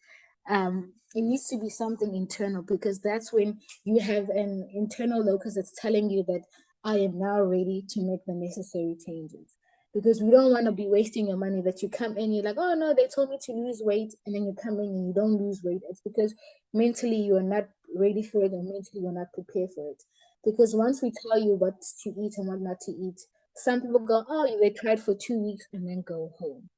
It needs to be something internal, because that's when you have an internal locus that's telling you that I am now ready to make the necessary changes. Because we don't want to be wasting your money that you come in, you're like, oh no, they told me to lose weight, and then you come in and you don't lose weight. It's because mentally you are not ready for it, and mentally you're not prepared for it. Because once we tell you what to eat and what not to eat, some people go, oh, they tried for 2 weeks and then go home.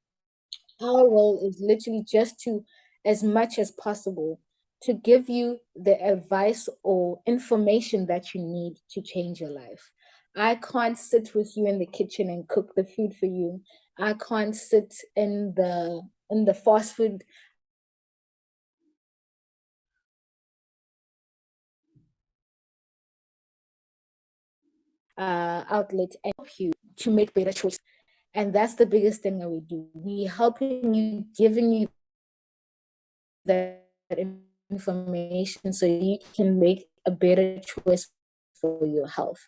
Our role is literally just to, as much as possible, to give you the advice or information that you need to change your life. I can't sit with you in the kitchen and cook the food for you. I can't sit in the fast food outlet and help you to make better choices. And that's the biggest thing that we do. We helping you, giving you that information so you can make a better choice for your health.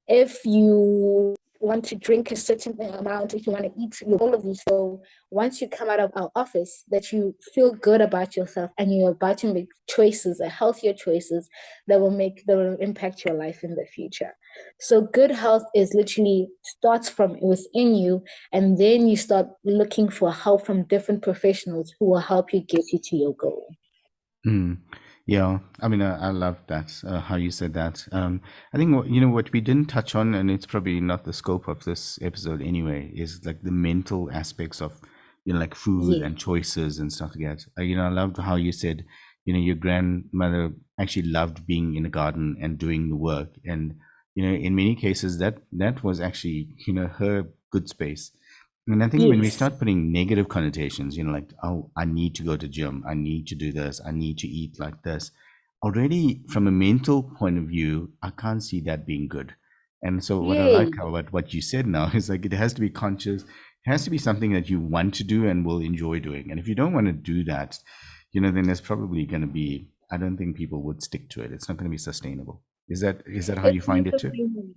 If you want to drink a certain amount, if you want to eat all of these, so once you come out of our office, that you feel good about yourself and you're about to make choices, healthier choices that will impact your life in the future. So good health is literally starts from within you, and then you start looking for help from different professionals who will help you get you to your goal. Mm. Yeah, I mean, I love that, how you said that. I think what we didn't touch on, and it's probably not the scope of this episode anyway, is like the mental aspects of, like food Yeah. and choices and stuff like that. I loved how you said, your grandmother actually loved being in the garden and doing the work, and in many cases that was actually her good space. And I think when we Yes. start putting negative connotations, like, oh, I need to go to gym, I need to do this, I need to eat like this, already from a mental point of view, I can't see that being good. And so what I Yeah. like about what you said now is like it has to be conscious, it has to be something that you want to do and will enjoy doing. And if you don't want to do that, then there's probably going to be, I don't think people would stick to it. It's not going to be sustainable. Is that how It's you find not it too? sustainable.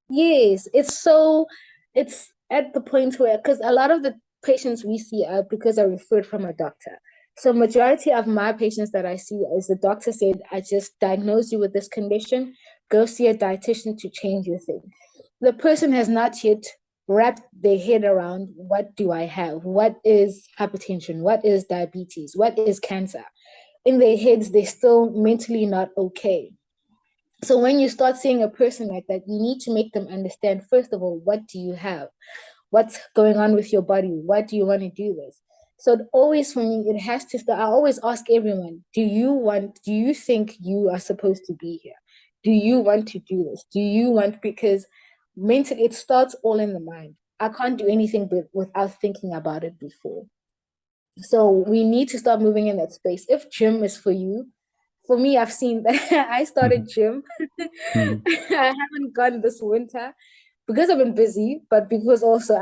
Yes, it's at the point where, because a lot of the patients we see are because are referred from a doctor. So majority of my patients that I see is the doctor said, I just diagnosed you with this condition, go see a dietitian to change your thing. The person has not yet wrapped their head around, what do I have? What is hypertension? What is diabetes? What is cancer? In their heads, they're still mentally not okay. So when you start seeing a person like that, you need to make them understand, first of all, what do you have? What's going on with your body? Why do you want to do this? So always for me, it has to start. I always ask everyone, do you think you are supposed to be here? Do you want to do this? Do you want, because mentally it starts all in the mind. I can't do anything but without thinking about it before. So we need to start moving in that space. If gym is for you, for me, I've seen that I started gym. I haven't gone this winter because I've been busy, but because also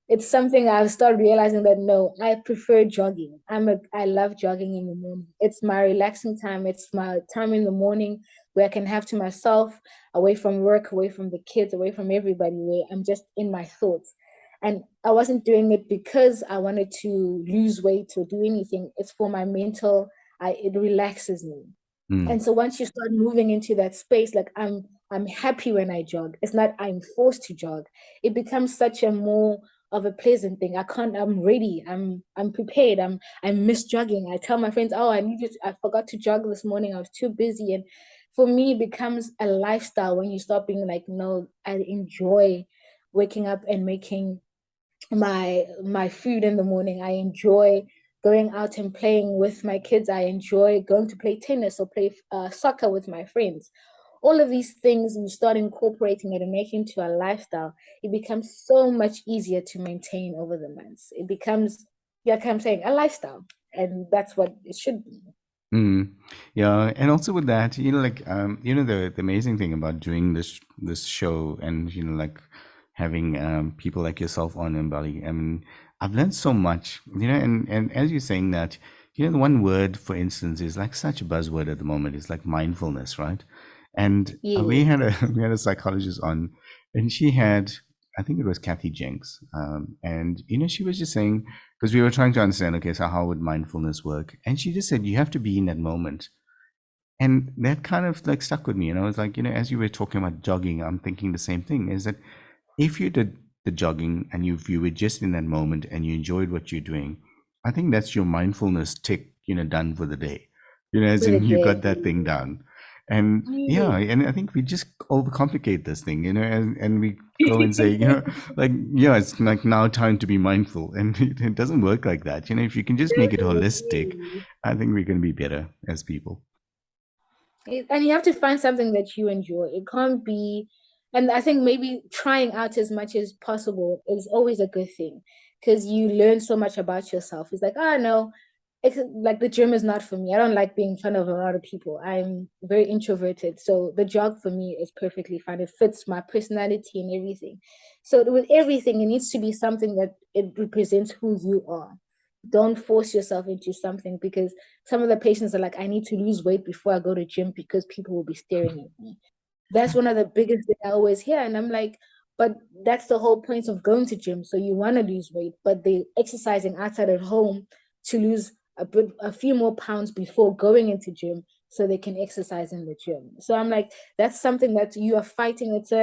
it's something I've started realizing that no, I prefer jogging. I love jogging in the morning. It's my relaxing time. It's my time in the morning where I can have to myself, away from work, away from the kids, away from everybody, where I'm just in my thoughts. And I wasn't doing it because I wanted to lose weight or do anything. It's for my mental, it relaxes me. Mm, And so once you start moving into that space, like I'm happy when I jog. It's not I'm forced to jog. It becomes such a more of a pleasant thing. I'm ready. I'm prepared. I miss jogging. I tell my friends, oh, I forgot to jog this morning. I was too busy. And for me, it becomes a lifestyle when you start being like, no, I enjoy waking up and making my food in the morning. I enjoy going out and playing with my kids. I enjoy going to play tennis or play soccer with my friends. All of these things, you start incorporating it and making it to a lifestyle, it becomes so much easier to maintain over the months. It becomes, like I'm saying, a lifestyle. And that's what it should be. mm. Yeah, and also with that, like the amazing thing about doing this show and like having people like yourself on in Bali. I mean, I've learned so much, and as you're saying that, the one word, for instance, is like such a buzzword at the moment. It's like mindfulness, right? And we Yeah. had a we had a psychologist on, and she had, I think it was Kathy Jenks, and she was just saying, because we were trying to understand, okay, so how would mindfulness work? And she just said you have to be in that moment, and that kind of like stuck with me. And I was like, as you were talking about jogging, I'm thinking the same thing. Is that if you did the jogging and you were just in that moment and you enjoyed what you're doing, I think that's your mindfulness tick, done for the day. As For the in you day. got that thing done. And yeah, and I think we just overcomplicate this thing, and we go and say, like, yeah, it's like now time to be mindful. And it doesn't work like that. If you can just make it holistic, I think we're going to be better as people. And you have to find something that you enjoy. It can't be, and I think maybe trying out as much as possible is always a good thing because you learn so much about yourself. It's like, oh no, it's like the gym is not for me. I don't like being in front of a lot of people. I'm very introverted. So the jog for me is perfectly fine. It fits my personality and everything. So with everything, it needs to be something that it represents who you are. Don't force yourself into something because some of the patients are like, I need to lose weight before I go to gym because people will be staring at me. That's one of the biggest things I always hear. And I'm like, but that's the whole point of going to gym. So you want to lose weight, but they exercising outside at home to lose a few more pounds before going into gym so they can exercise in the gym. So I'm like, that's something that you are fighting. It's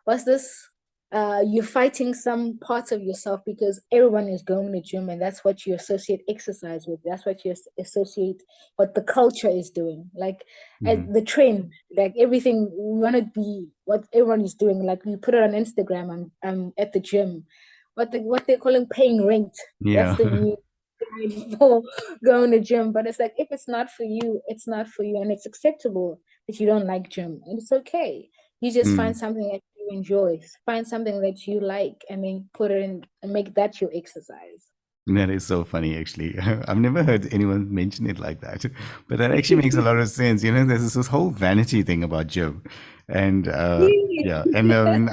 what's this? you're fighting some parts of yourself because everyone is going to the gym and that's what you associate exercise with. That's what you associate what the culture is doing. Like Hmm. the trend, like everything we want to be what everyone is doing. Like we put it on Instagram. I'm at the gym. What they're calling paying rent. That's Yeah. the new for going to gym. But it's like if it's not for you, it's not for you, and it's acceptable that you don't like gym, and it's okay. You just find Mm. something that you enjoy, find something that you like, and then put it in and make that your exercise. That is so funny, actually. I've never heard anyone mention it like that, but that actually makes a lot of sense. There's this whole vanity thing about gym, and yeah, and I mean,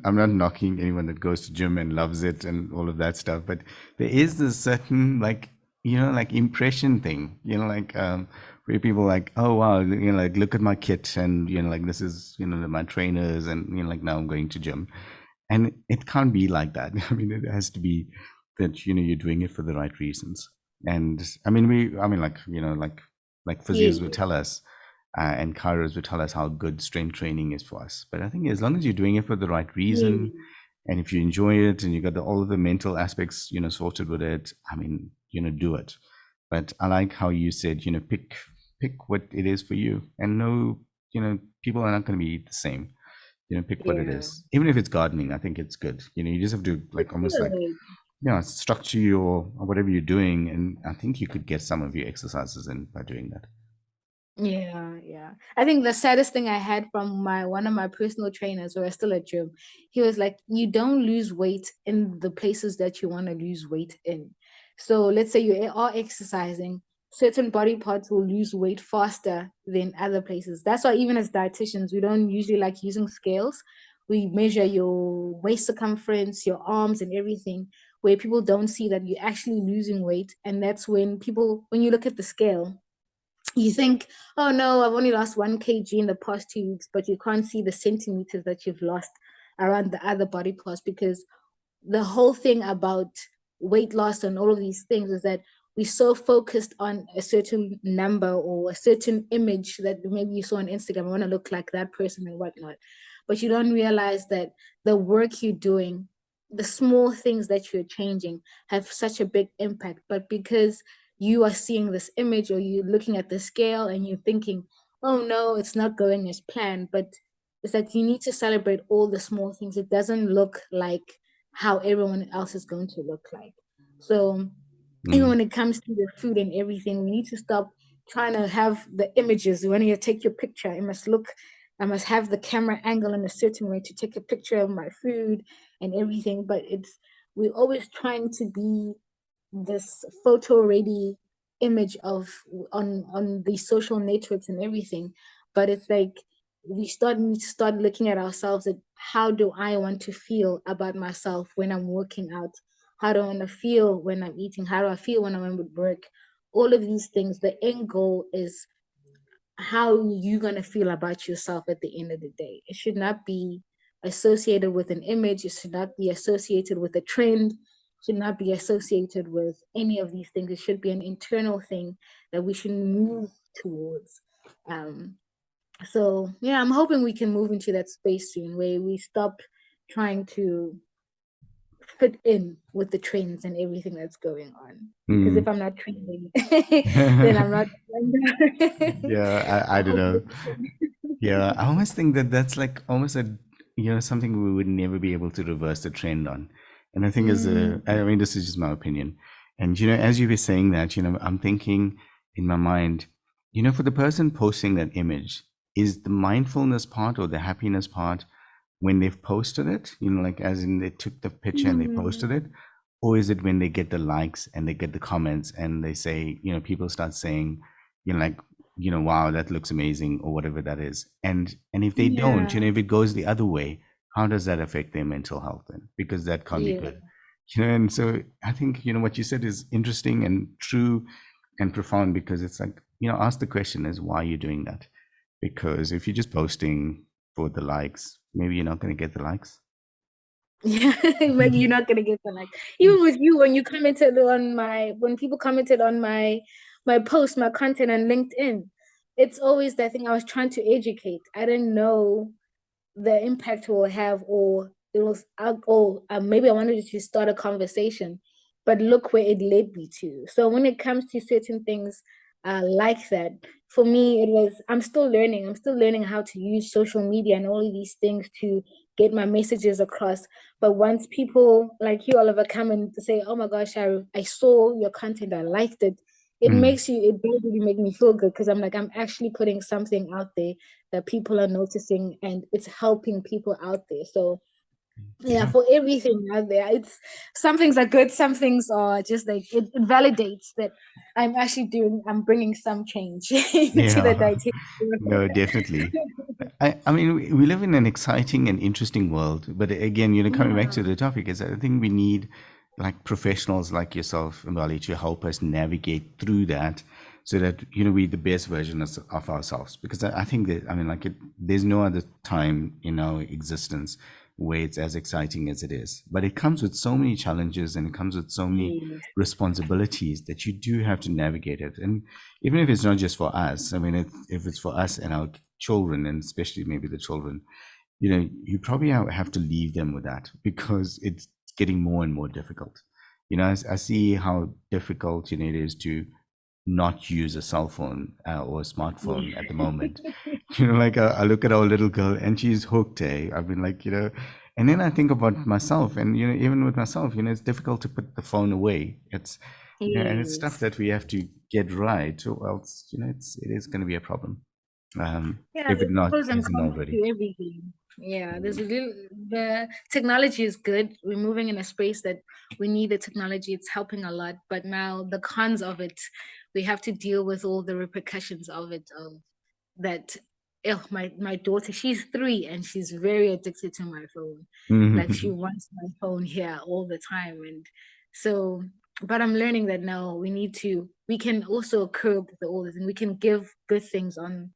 I'm not knocking anyone that goes to gym and loves it and all of that stuff, but there is this certain like like impression thing, like where people like, oh wow, like look at my kit, and like this is my trainers, and like now I'm going to gym, and it can't be like that. I mean, it has to be that you're doing it for the right reasons. And I mean like like Yeah, physios would tell us, and chiros would tell us how good strength training is for us. But I think as long as you're doing it for the right reason, yeah, and if you enjoy it and you got all of the mental aspects sorted with it, I mean, do it. But I like how you said, pick what it is for you, and know, people are not going to be the same. Pick what it yeah. is. Even if it's gardening, I think it's good. You just have to like It's almost like, good. structure your whatever you're doing, and I think you could get some of your exercises in by doing that. Yeah, yeah. I think the saddest thing I had from my one of my personal trainers who are still at gym, he was like, you don't lose weight in the places that you want to lose weight in. So let's say you are exercising, certain body parts will lose weight faster than other places. That's why even as dietitians, we don't usually like using scales. We measure your waist circumference, your arms, and everything, where people don't see that you're actually losing weight. And that's when you look at the scale, you think, oh no, I've only lost 1 kg in the past 2 weeks, but you can't see the centimeters that you've lost around the other body parts, because the whole thing about weight loss and all of these things is that we're so focused on a certain number or a certain image that maybe you saw on Instagram. I want to look like that person and whatnot. But you don't realize that the work you're doing, the small things that you're changing have such a big impact. But because you are seeing this image or you're looking at the scale and you're thinking, oh no, it's not going as planned. But it's that you need to celebrate all the small things. It doesn't look like how everyone else is going to look like. So even Mm, when it comes to the food and everything, we need to stop trying to have the images. When you take your picture, I must have the camera angle in a certain way to take a picture of my food and everything. But we're always trying to be this photo ready image of on the social networks and everything. But it's like need to start looking at ourselves at how do I want to feel about myself when I'm working out? How do I want to feel when I'm eating? How do I feel when I'm at work? All of these things, the end goal is how you gonna feel about yourself at the end of the day. It should not be associated with an image. It should not be associated with a trend. It should not be associated with any of these things. It should be an internal thing that we should move towards. Um, so yeah, I'm hoping we can move into that space soon where we stop trying to fit in with the trends and everything that's going on. Because if mm. I'm not trending, then I'm not. Yeah, I I'm don't know. hoping. Yeah, I almost think that that's like almost a something we would never be able to reverse the trend on. And I think I Mm, mean, this is just my opinion. And as you were saying that, I'm thinking in my mind, for the person posting that image, is the mindfulness part or the happiness part when they've posted it, like as in they took the picture and they posted mm, it, or is it when they get the likes and they get the comments and they say, people start saying, like, wow, that looks amazing, or whatever that is. And if they don't, yeah, if it goes the other way, how does that affect their mental health then? Because that can't be yeah, good. And so I think, what you said is interesting and true and profound, because it's like, ask the question is why you're doing that. Because if you're just posting for the likes, maybe you're not going to get the likes. yeah. Maybe you're not gonna get the like. Even with you, when people commented on my post, my content on LinkedIn, it's always that thing. I was trying to educate. I didn't know the impact it will have, or it was, maybe I wanted to start a conversation, but look where it led me to. So when it comes to certain things like that, for me, it was, I'm still learning. I'm still learning how to use social media and all of these things to get my messages across. But once people like you, Oliver, come and say, oh my gosh, I saw your content, I liked it, Mm. it does really make me feel good because I'm like, I'm actually putting something out there that people are noticing and it's helping people out there. So yeah, Yeah. for everything out there, it's some things are good, some things are just like it validates that I'm bringing some change to the Yeah. dietitian. No, definitely. I mean, we live in an exciting and interesting world, but again, coming back to Yeah, the topic, is I think we need like professionals like yourself, Mbali, to help us navigate through that, so that we're the best version of ourselves. Because I think that, I mean, like there's no other time in our existence where it's as exciting as it is. But it comes with so many challenges, and it comes with so many yes, responsibilities that you do have to navigate it. And even if it's not just for us, I mean, if it's for us and our children, and especially maybe the children, you probably have to leave them with that, because it's getting more and more difficult. I see how difficult it is to not use a cell phone or a smartphone at the moment. yeah. Like I look at our little girl and she's hooked. I've been like, and then I think about myself, and even with myself, it's difficult to put the phone away. It's and it's stuff Yes. that we have to get right, or else it is going to be a problem. Yeah, If it there's not pros and isn't cons already. to everything. Yeah, the technology is good. We're moving in a space that we need the technology. It's helping a lot. But now the cons of it, we have to deal with all the repercussions of it. That my daughter, she's 3 and she's very addicted to my phone. Like she wants my phone here all the time. And so, but I'm learning that now we can also curb the oldest and we can give good things on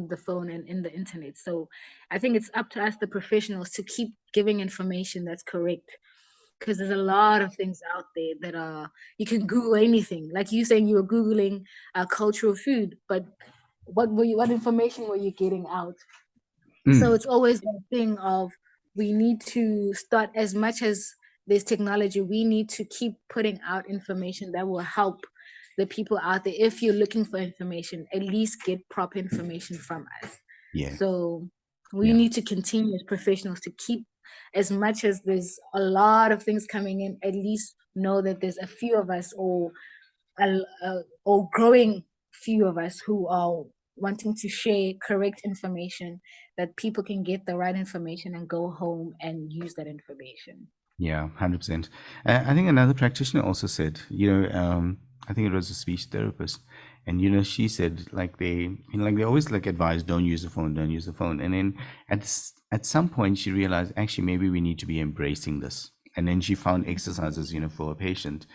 the phone and in the internet. So I think it's up to us, the professionals, to keep giving information that's correct. Because there's a lot of things out there that are, you can Google anything. Like you saying you were Googling cultural food, but what information were you getting out? So Mm, it's always that thing of, we need to start, as much as there's technology, we need to keep putting out information that will help the people out there. If you're looking for information, at least get proper information from us. yeah, So we yeah, need to continue as professionals to keep, as much as there's a lot of things coming in, at least know that there's a few of us, or growing few of us who are wanting to share correct information, that people can get the right information and go home and use that information. yeah, 100%. I think another practitioner also said, I think it was a speech therapist, and she said, like they always like advise, don't use the phone, don't use the phone, and then at some point she realized, actually maybe we need to be embracing this, and then she found exercises, for a patient,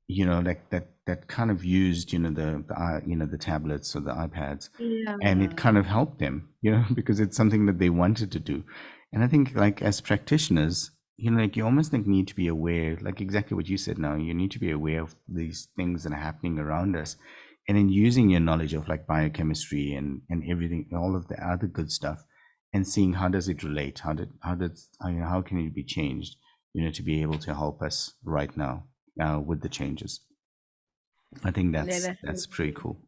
like that kind of used, the tablets or the iPads, Yeah. and it kind of helped them, because it's something that they wanted to do. And I think, like, as practitioners, like, you almost like need to be aware, like exactly what you said. Now you need to be aware of these things that are happening around us, and then using your knowledge of like biochemistry and everything, all of the other good stuff, and seeing how does it relate, how can it be changed, to be able to help us right now with the changes. I think Yeah, that's pretty cool.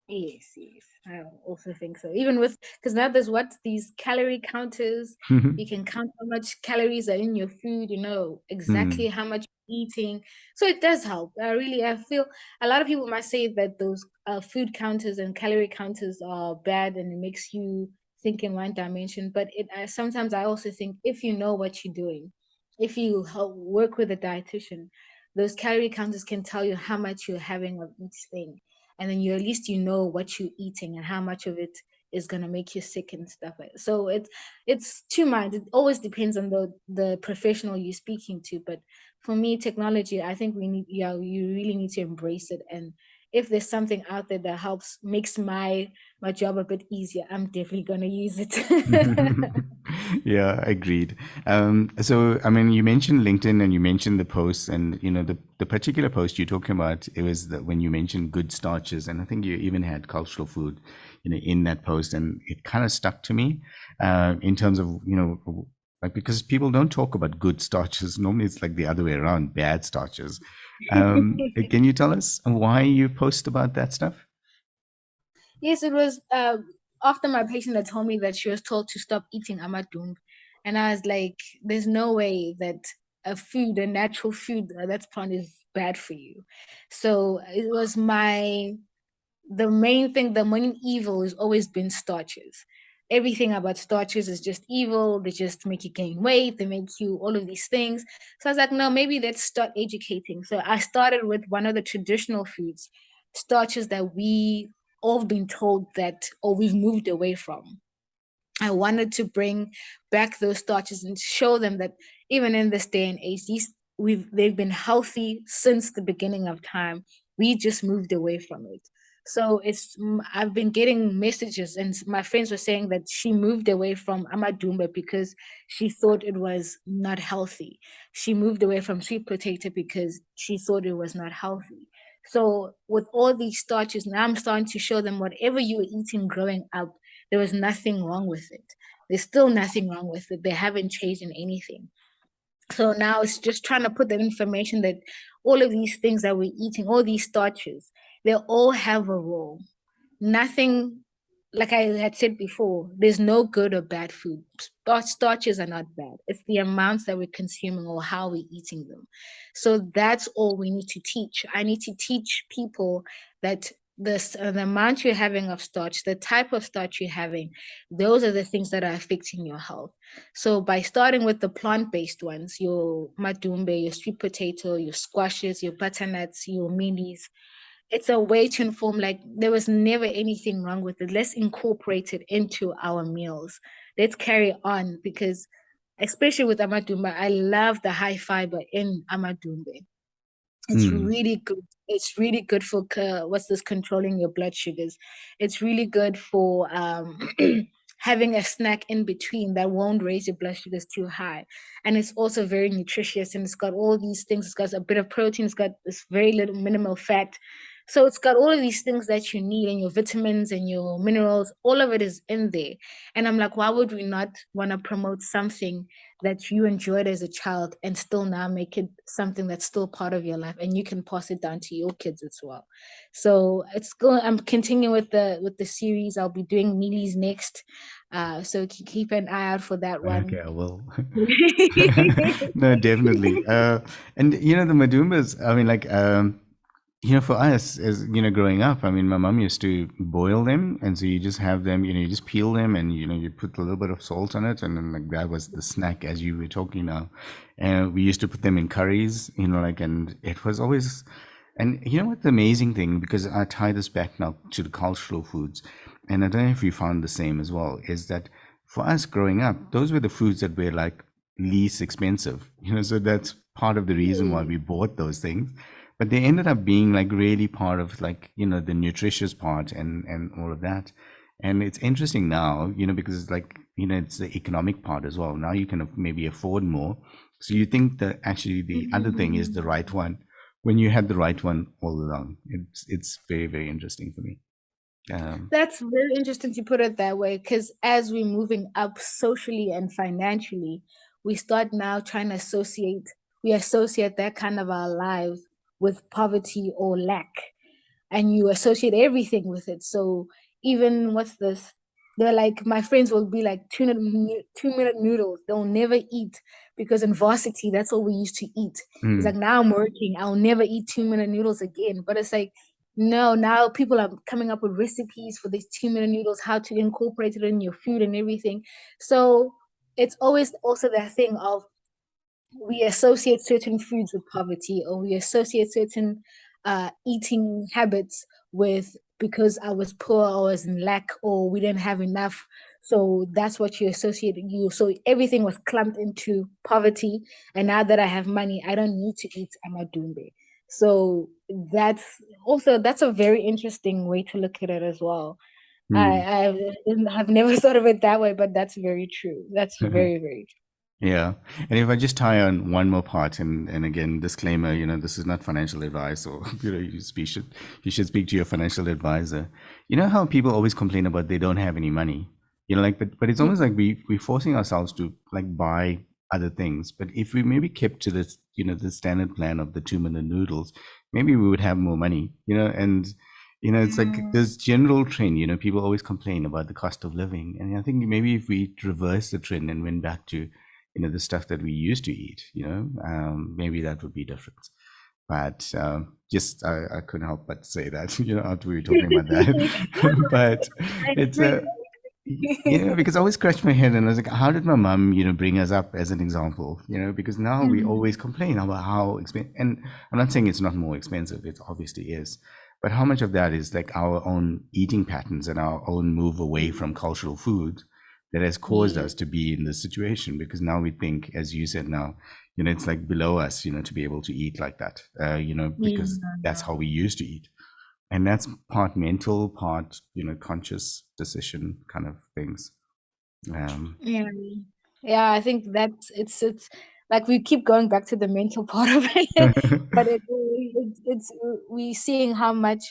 yes, yes. I also think so. Even with, because now there's these calorie counters. You can count how much calories are in your food, exactly Mm, how much you're eating. So it does help. I feel a lot of people might say that those food counters and calorie counters are bad and it makes you think in one dimension. But sometimes I also think, if you know what you're doing, if you work with a dietitian, those calorie counters can tell you how much you're having of each thing, and then you, at least you know what you're eating and how much of it is going to make you sick and stuff like that. So it's two minds. It always depends on the professional you're speaking to. But for me, technology, I think we need, yeah, you really need to embrace it. And if there's something out there that helps, makes my job a bit easier, I'm definitely going to use it. yeah, agreed. So, I mean, you mentioned LinkedIn and you mentioned the posts, and the particular post you're talking about, it was when you mentioned good starches, and I think you even had cultural food, in that post, and it kind of stuck to me in terms of Like, because people don't talk about good starches. Normally it's like the other way around, bad starches. Can you tell us why you post about that stuff? Yes, it was after my patient had told me that she was told to stop eating amadumbe. And I was like, there's no way that a natural food that's plant is bad for you. So it was the main thing, the main evil has always been starches. Everything about starches is just evil. They just make you gain weight. They make you all of these things. So I was like, no, maybe let's start educating. So I started with one of the traditional foods, starches that we all been told that, or we've moved away from. I wanted to bring back those starches and show them that even in this day and age, they've been healthy since the beginning of time. We just moved away from it. So I've been getting messages, and my friends were saying that she moved away from amadumba because she thought it was not healthy. She moved away from sweet potato because she thought it was not healthy. So with all these starches, now I'm starting to show them whatever you were eating growing up, there was nothing wrong with it. There's still nothing wrong with it. They haven't changed in anything. So now it's just trying to put that information that all of these things that we're eating, all these starches, they all have a role. Nothing, like I had said before, there's no good or bad food. Starches are not bad. It's the amounts that we're consuming or how we're eating them. So that's all we need to teach. I need to teach people that the amount you're having of starch, the type of starch you're having, those are the things that are affecting your health. So by starting with the plant-based ones, your madumbe, your sweet potato, your squashes, your butternuts, your minis, it's a way to inform like there was never anything wrong with it. Let's incorporate it into our meals. Let's carry on because especially with amadumbe, I love the high fiber in amadumbe. It's Mm, really good. It's really good for what's this, controlling your blood sugars. It's really good for having a snack in between that won't raise your blood sugars too high. And it's also very nutritious and it's got all these things. It's got a bit of protein. It's got this very little minimal fat. So it's got all of these things that you need and your vitamins and your minerals. All of it is in there. And I'm like, why would we not want to promote something that you enjoyed as a child and still now make it something that's still part of your life and you can pass it down to your kids as well. So it's going, I'm continuing with the series. I'll be doing mealies next. So keep an eye out for that one. okay, well, no, definitely. And the madumbas, I mean, like, for us, as growing up, I mean, my mom used to boil them, and so you just have them, you just peel them, and you put a little bit of salt on it, and then like that was the snack, as you were talking now. And we used to put them in curries, like, and it was always, and you know what the amazing thing, because I tie this back now to the cultural foods, and I don't know if you found the same as well, is that for us growing up, those were the foods that were like least expensive, so that's part of the reason why Mm. we bought those things, but they ended up being like really part of like the nutritious part and all of that. And it's interesting now, because it's like it's the economic part as well. Now you can maybe afford more, so you think that actually the other thing is the right one when you had the right one all along. It's very, very interesting for me. um That's very interesting to put it that way because as we're moving up socially and financially, we start now trying to we associate that kind of our lives with poverty or lack. And you associate everything with it. So even what's this? They're like my friends will be like 2 minute noodles. They'll never eat because in varsity that's all we used to eat. It's like mm, now I'm working, I'll never eat 2 minute noodles again. But it's like no, now people are coming up with recipes for these 2 minute noodles, how to incorporate it in your food and everything. So it's always also that thing of we associate certain foods with poverty or we associate certain eating habits with because I was poor or I was in lack or we didn't have enough. So that's what you associate you. So everything was clumped into poverty. And now that I have money, I don't need to eat amadumbe. So that's a very interesting way to look at it as well. mm. I've never thought of it that way, but that's very true. That's very, very Yeah. And if I just tie on one more part, and again, disclaimer, this is not financial advice, or you should speak to your financial advisor. You know how people always complain about they don't have any money, like, but it's almost like we're forcing ourselves to like buy other things. But if we maybe kept to this, the standard plan of the 2 minute noodles, maybe we would have more money, and it's like this general trend, people always complain about the cost of living. And I think maybe if we reverse the trend and went back to, the stuff that we used to eat, maybe that would be different. But just I couldn't help but say that, after we were talking about that. But I it's agree. because I always scratch my head and I was like, how did my mom, bring us up as an example? Because now we always complain about how expensive, and I'm not saying it's not more expensive, it obviously is, but how much of that is like our own eating patterns and our own move away from cultural food that has caused Yeah. us to be in this situation? Because now we think, as you said now, it's like below us, to be able to eat like that, because that's how we used to eat. And that's part mental, part, conscious decision kind of things. Um, Yeah. Yeah, I think that's it's like we keep going back to the mental part of it, but it's we seeing how much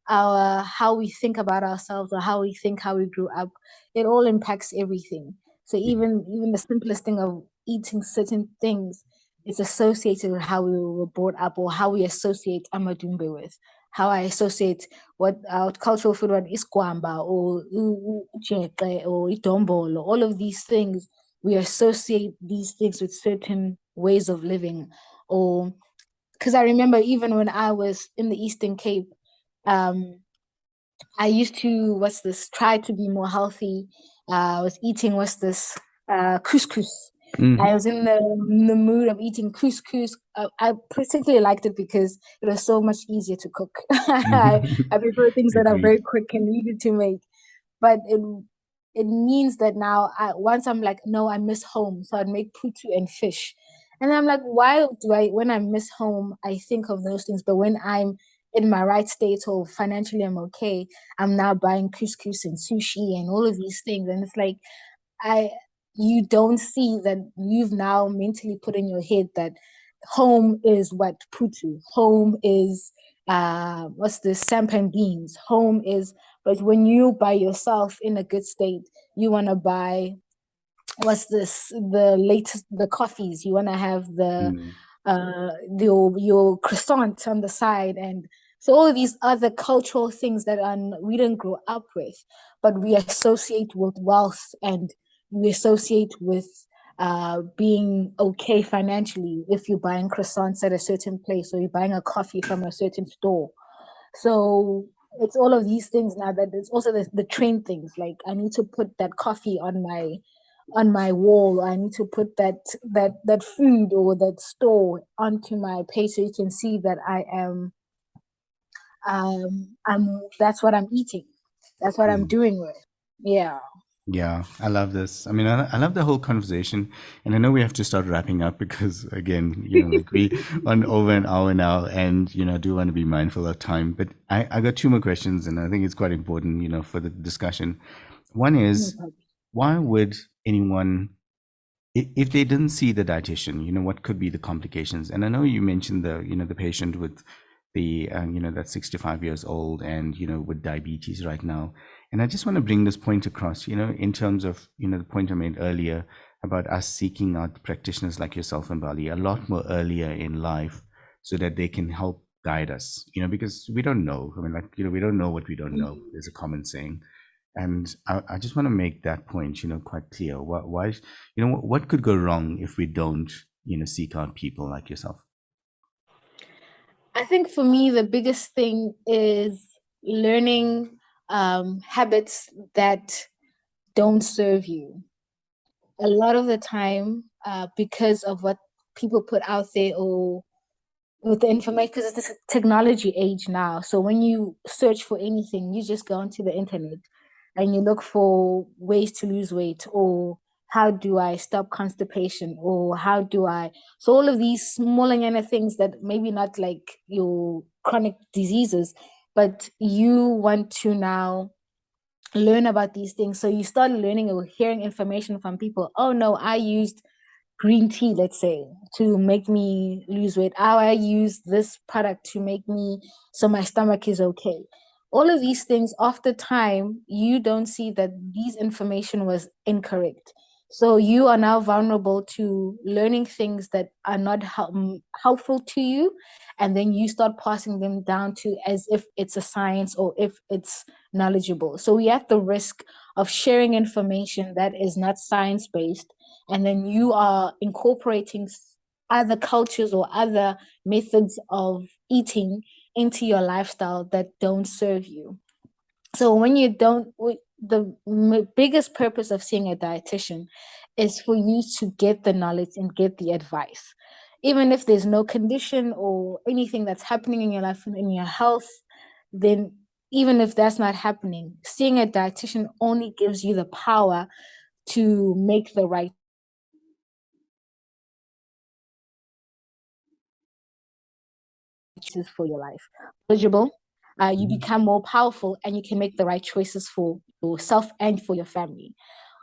our how we think about ourselves or how we think how we grew up, it all impacts everything. So yeah. even the simplest thing of eating certain things is associated with how we were brought up or how we associate amadumbe with. How I associate what our cultural food, what is kwamba or ujeqe or idombolo, all of these things, we associate these things with certain ways of living. Or because I remember even when I was in the Eastern Cape, um, I used to what's this try to be more healthy. I was eating what's this couscous. I Mhm. was in the mood of eating couscous. I particularly liked it because it was so much easier to cook. I prefer things that are Agreed. very quick and easy to make. But it means that now once I'm like, no, I miss home, so I'd make putu and fish. And I'm like, why do I when I miss home, I think of those things, but when I'm in my right state or financially I'm okay, I'm now buying couscous and sushi and all of these things. And it's like I you don't see that you've now mentally put in your head that home is what putu, home is what's this sampan beans, home is but when you by yourself in a good state, you want to buy what's this the latest the coffees, you want to have the Mm. your croissant on the side and so all of these other cultural things that we didn't grow up with but we associate with wealth and we associate with being okay financially if you're buying croissants at a certain place or you're buying a coffee from a certain store. So it's all of these things now that it's also the train things like I need to put that coffee on my wall. I need to put that food or that store onto my page so you can see that I'm that's what I'm eating. That's what I'm Mm. doing with. Yeah. Yeah, I love this. I mean, I love the whole conversation, and I know we have to start wrapping up because, again, like we on over an hour now, and I do want to be mindful of time. But I got two more questions, and I think it's quite important, for the discussion. One No is, problem. why would anyone, if they didn't see the dietitian, what could be the complications? And I know you mentioned the patient with the, that's 65 years old and, with diabetes right now. And I just want to bring this point across, in terms of, the point I made earlier about us seeking out practitioners like yourself and Bali a lot more earlier in life so that they can help guide us, because we don't know. I mean, like, we don't know what we don't know. There's a common saying. And I just want to make that point, quite clear. Why, what could go wrong if we don't, seek out people like yourself? I think for me the biggest thing is learning habits that don't serve you. A lot of the time, because of what people put out there or with the information, because it's this technology age now. So when you search for anything, you just go onto the internet and you look for ways to lose weight or how do I stop constipation or how do I so all of these smaller kind of things that maybe not like your chronic diseases, but you want to now learn about these things. So you start learning or hearing information from people. Oh no, I used green tea, let's say, to make me lose weight. Oh, I use this product to make me so my stomach is okay. all of these things, after time, you don't see that these information was incorrect. So you are now vulnerable to learning things that are not helpful to you. And then you start passing them down to as if it's a science or if it's knowledgeable. So we have the risk of sharing information that is not science based. And then you are incorporating other cultures or other methods of eating into your lifestyle that don't serve you. So when you don't, the biggest purpose of seeing a dietitian is for you to get the knowledge and get the advice. Even if there's no condition or anything that's happening in your life and in your health, then even if that's not happening, seeing a dietitian only gives you the power to make the right choices for your life. Eligible, you become more powerful and you can make the right choices for yourself and for your family.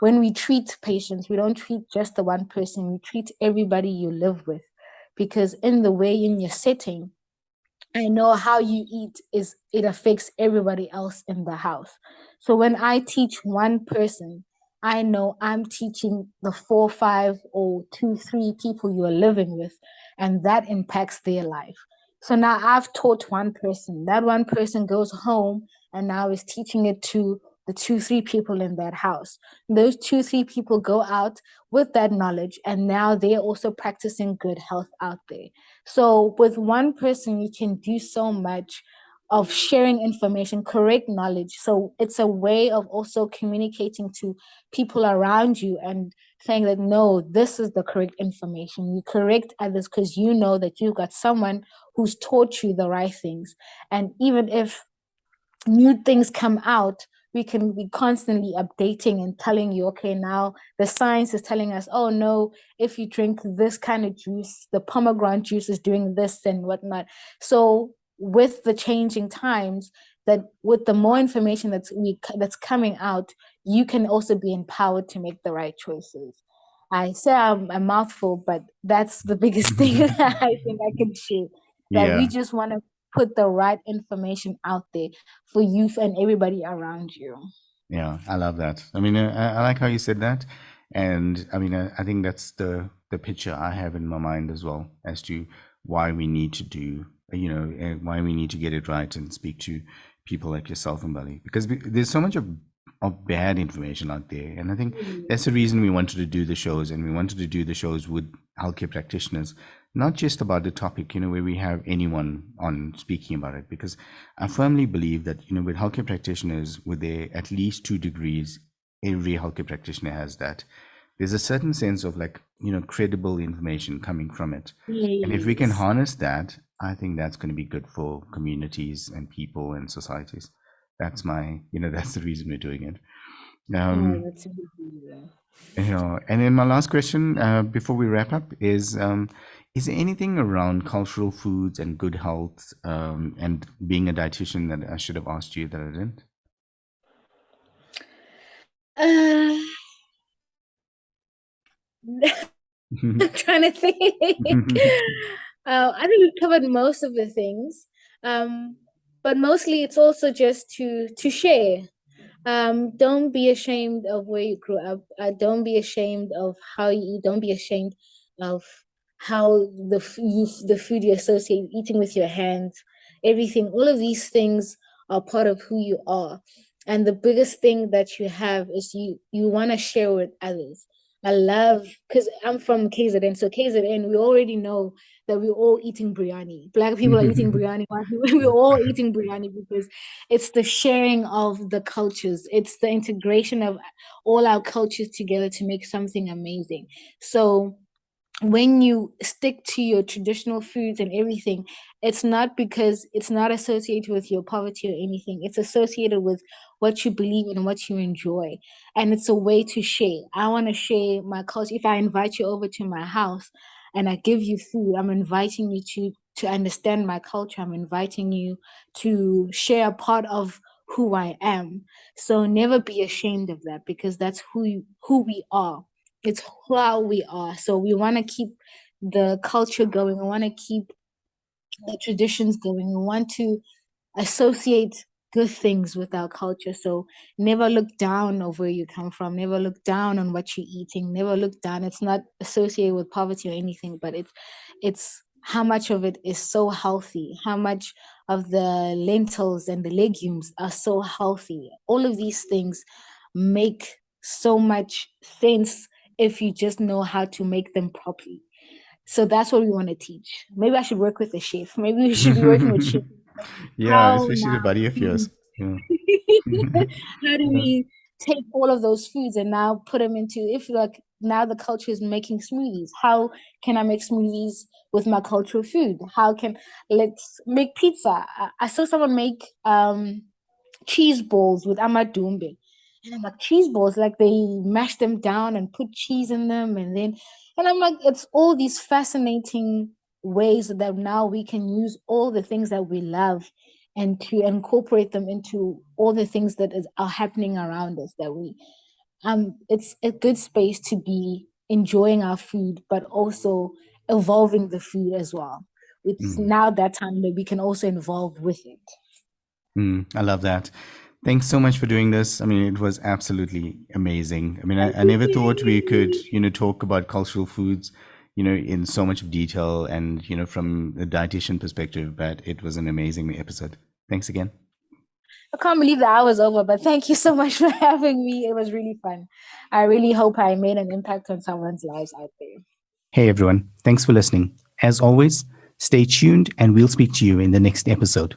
When we treat patients, we don't treat just the one person, we treat everybody you live with. Because in the way, in your setting, I know how you eat is it affects everybody else in the house. So when I teach one person, I know I'm teaching the 4, 5, or 2, 3 people you're living with, and that impacts their life. So now I've taught one person. That one person goes home and now is teaching it to the 2, 3 people in that house. Those 2, 3 people go out with that knowledge, and now they're also practicing good health out there. So with one person, you can do so much of sharing information, correct knowledge. So it's a way of also communicating to people around you and saying that, no, this is the correct information. You correct others because you know that you've got someone who's taught you the right things. And even if new things come out, we can be constantly updating and telling you, okay, now the science is telling us, oh no, if you drink this kind of juice, the pomegranate juice is doing this and whatnot. So with the changing times, that with the more information that's coming out, you can also be empowered to make the right choices. I say I'm a mouthful, but that's the biggest thing that I think I can share. That we Yeah. just want to put the right information out there for you and everybody around you. Yeah, I love that. I mean, I like how you said that, and I mean, I think that's the picture I have in my mind as well as to why we need to do, why we need to get it right and speak to people like yourself and Bali, because there's so much of bad information out there, and I think that's the reason we wanted to do the shows, and we wanted to do the shows with healthcare practitioners, not just about the topic, where we have anyone on speaking about it, because I firmly believe that, with healthcare practitioners, with their at least 2 degrees, every healthcare practitioner has that. There's a certain sense of like, credible information coming from it. And if we can Yes. harness that, I think that's going to be good for communities and people and societies. That's that's the reason we're doing it. Oh, that's really And then my last question before we wrap up is there anything around cultural foods and good health and being a dietitian that I should have asked you that I didn't? uh, I'm trying to think. I think we've covered most of the things, um, but mostly it's also just to share. Don't be ashamed of where you grew up. Don't be ashamed of how you eat. Don't be ashamed of how the food you associate eating with your hands. Everything, all of these things are part of who you are. And the biggest thing that you have is you want to share with others. I love because I'm from KZN, so KZN we already know that we're all eating biryani. Black people are eating biryani. White people, we're all eating biryani because it's the sharing of the cultures. It's the integration of all our cultures together to make something amazing. So when you stick to your traditional foods and everything, it's not because it's not associated with your poverty or anything. It's associated with what you believe in and what you enjoy. And it's a way to share. I want to share my culture. If I invite you over to my house and I give you food, I'm inviting you to understand my culture. I'm inviting you to share a part of who I am. So never be ashamed of that because that's who we are. It's how we are. So we want to keep the culture going. We want to keep the traditions going. We want to associate good things with our culture. So never look down on where you come from. Never look down on what you're eating. Never look down. It's not associated with poverty or anything, but it's how much of it is so healthy. How much of the lentils and the legumes are so healthy. All of these things make so much sense if you just know how to make them properly. So that's what we want to teach. Maybe I should work with a chef. Maybe we should be working with chefs. Yeah, How especially now the buddy of do yours. we Yeah. how do Yeah. we take all of those foods and now put them into, if like now the culture is making smoothies, how can I make smoothies with my cultural food? How can, let's make pizza. I saw someone make cheese balls with amadumbe. And I'm like, cheese balls, like they mash them down and put cheese in them. And I'm like, it's all these fascinating ways that now we can use all the things that we love and to incorporate them into all the things that are happening around us that we, it's a good space to be enjoying our food, but also evolving the food as well. It's Mm. now that time that we can also involve with it. I love that. Thanks so much for doing this. I mean, it was absolutely amazing. I mean, Thank I you, never thought we could, Jamie. talk about cultural foods, in so much detail and, from a dietitian perspective, but it was an amazing episode. Thanks again. I can't believe the hour's over, but thank you so much for having me. It was really fun. I really hope I made an impact on someone's lives out there. Hey, everyone. Thanks for listening. As always, stay tuned and we'll speak to you in the next episode.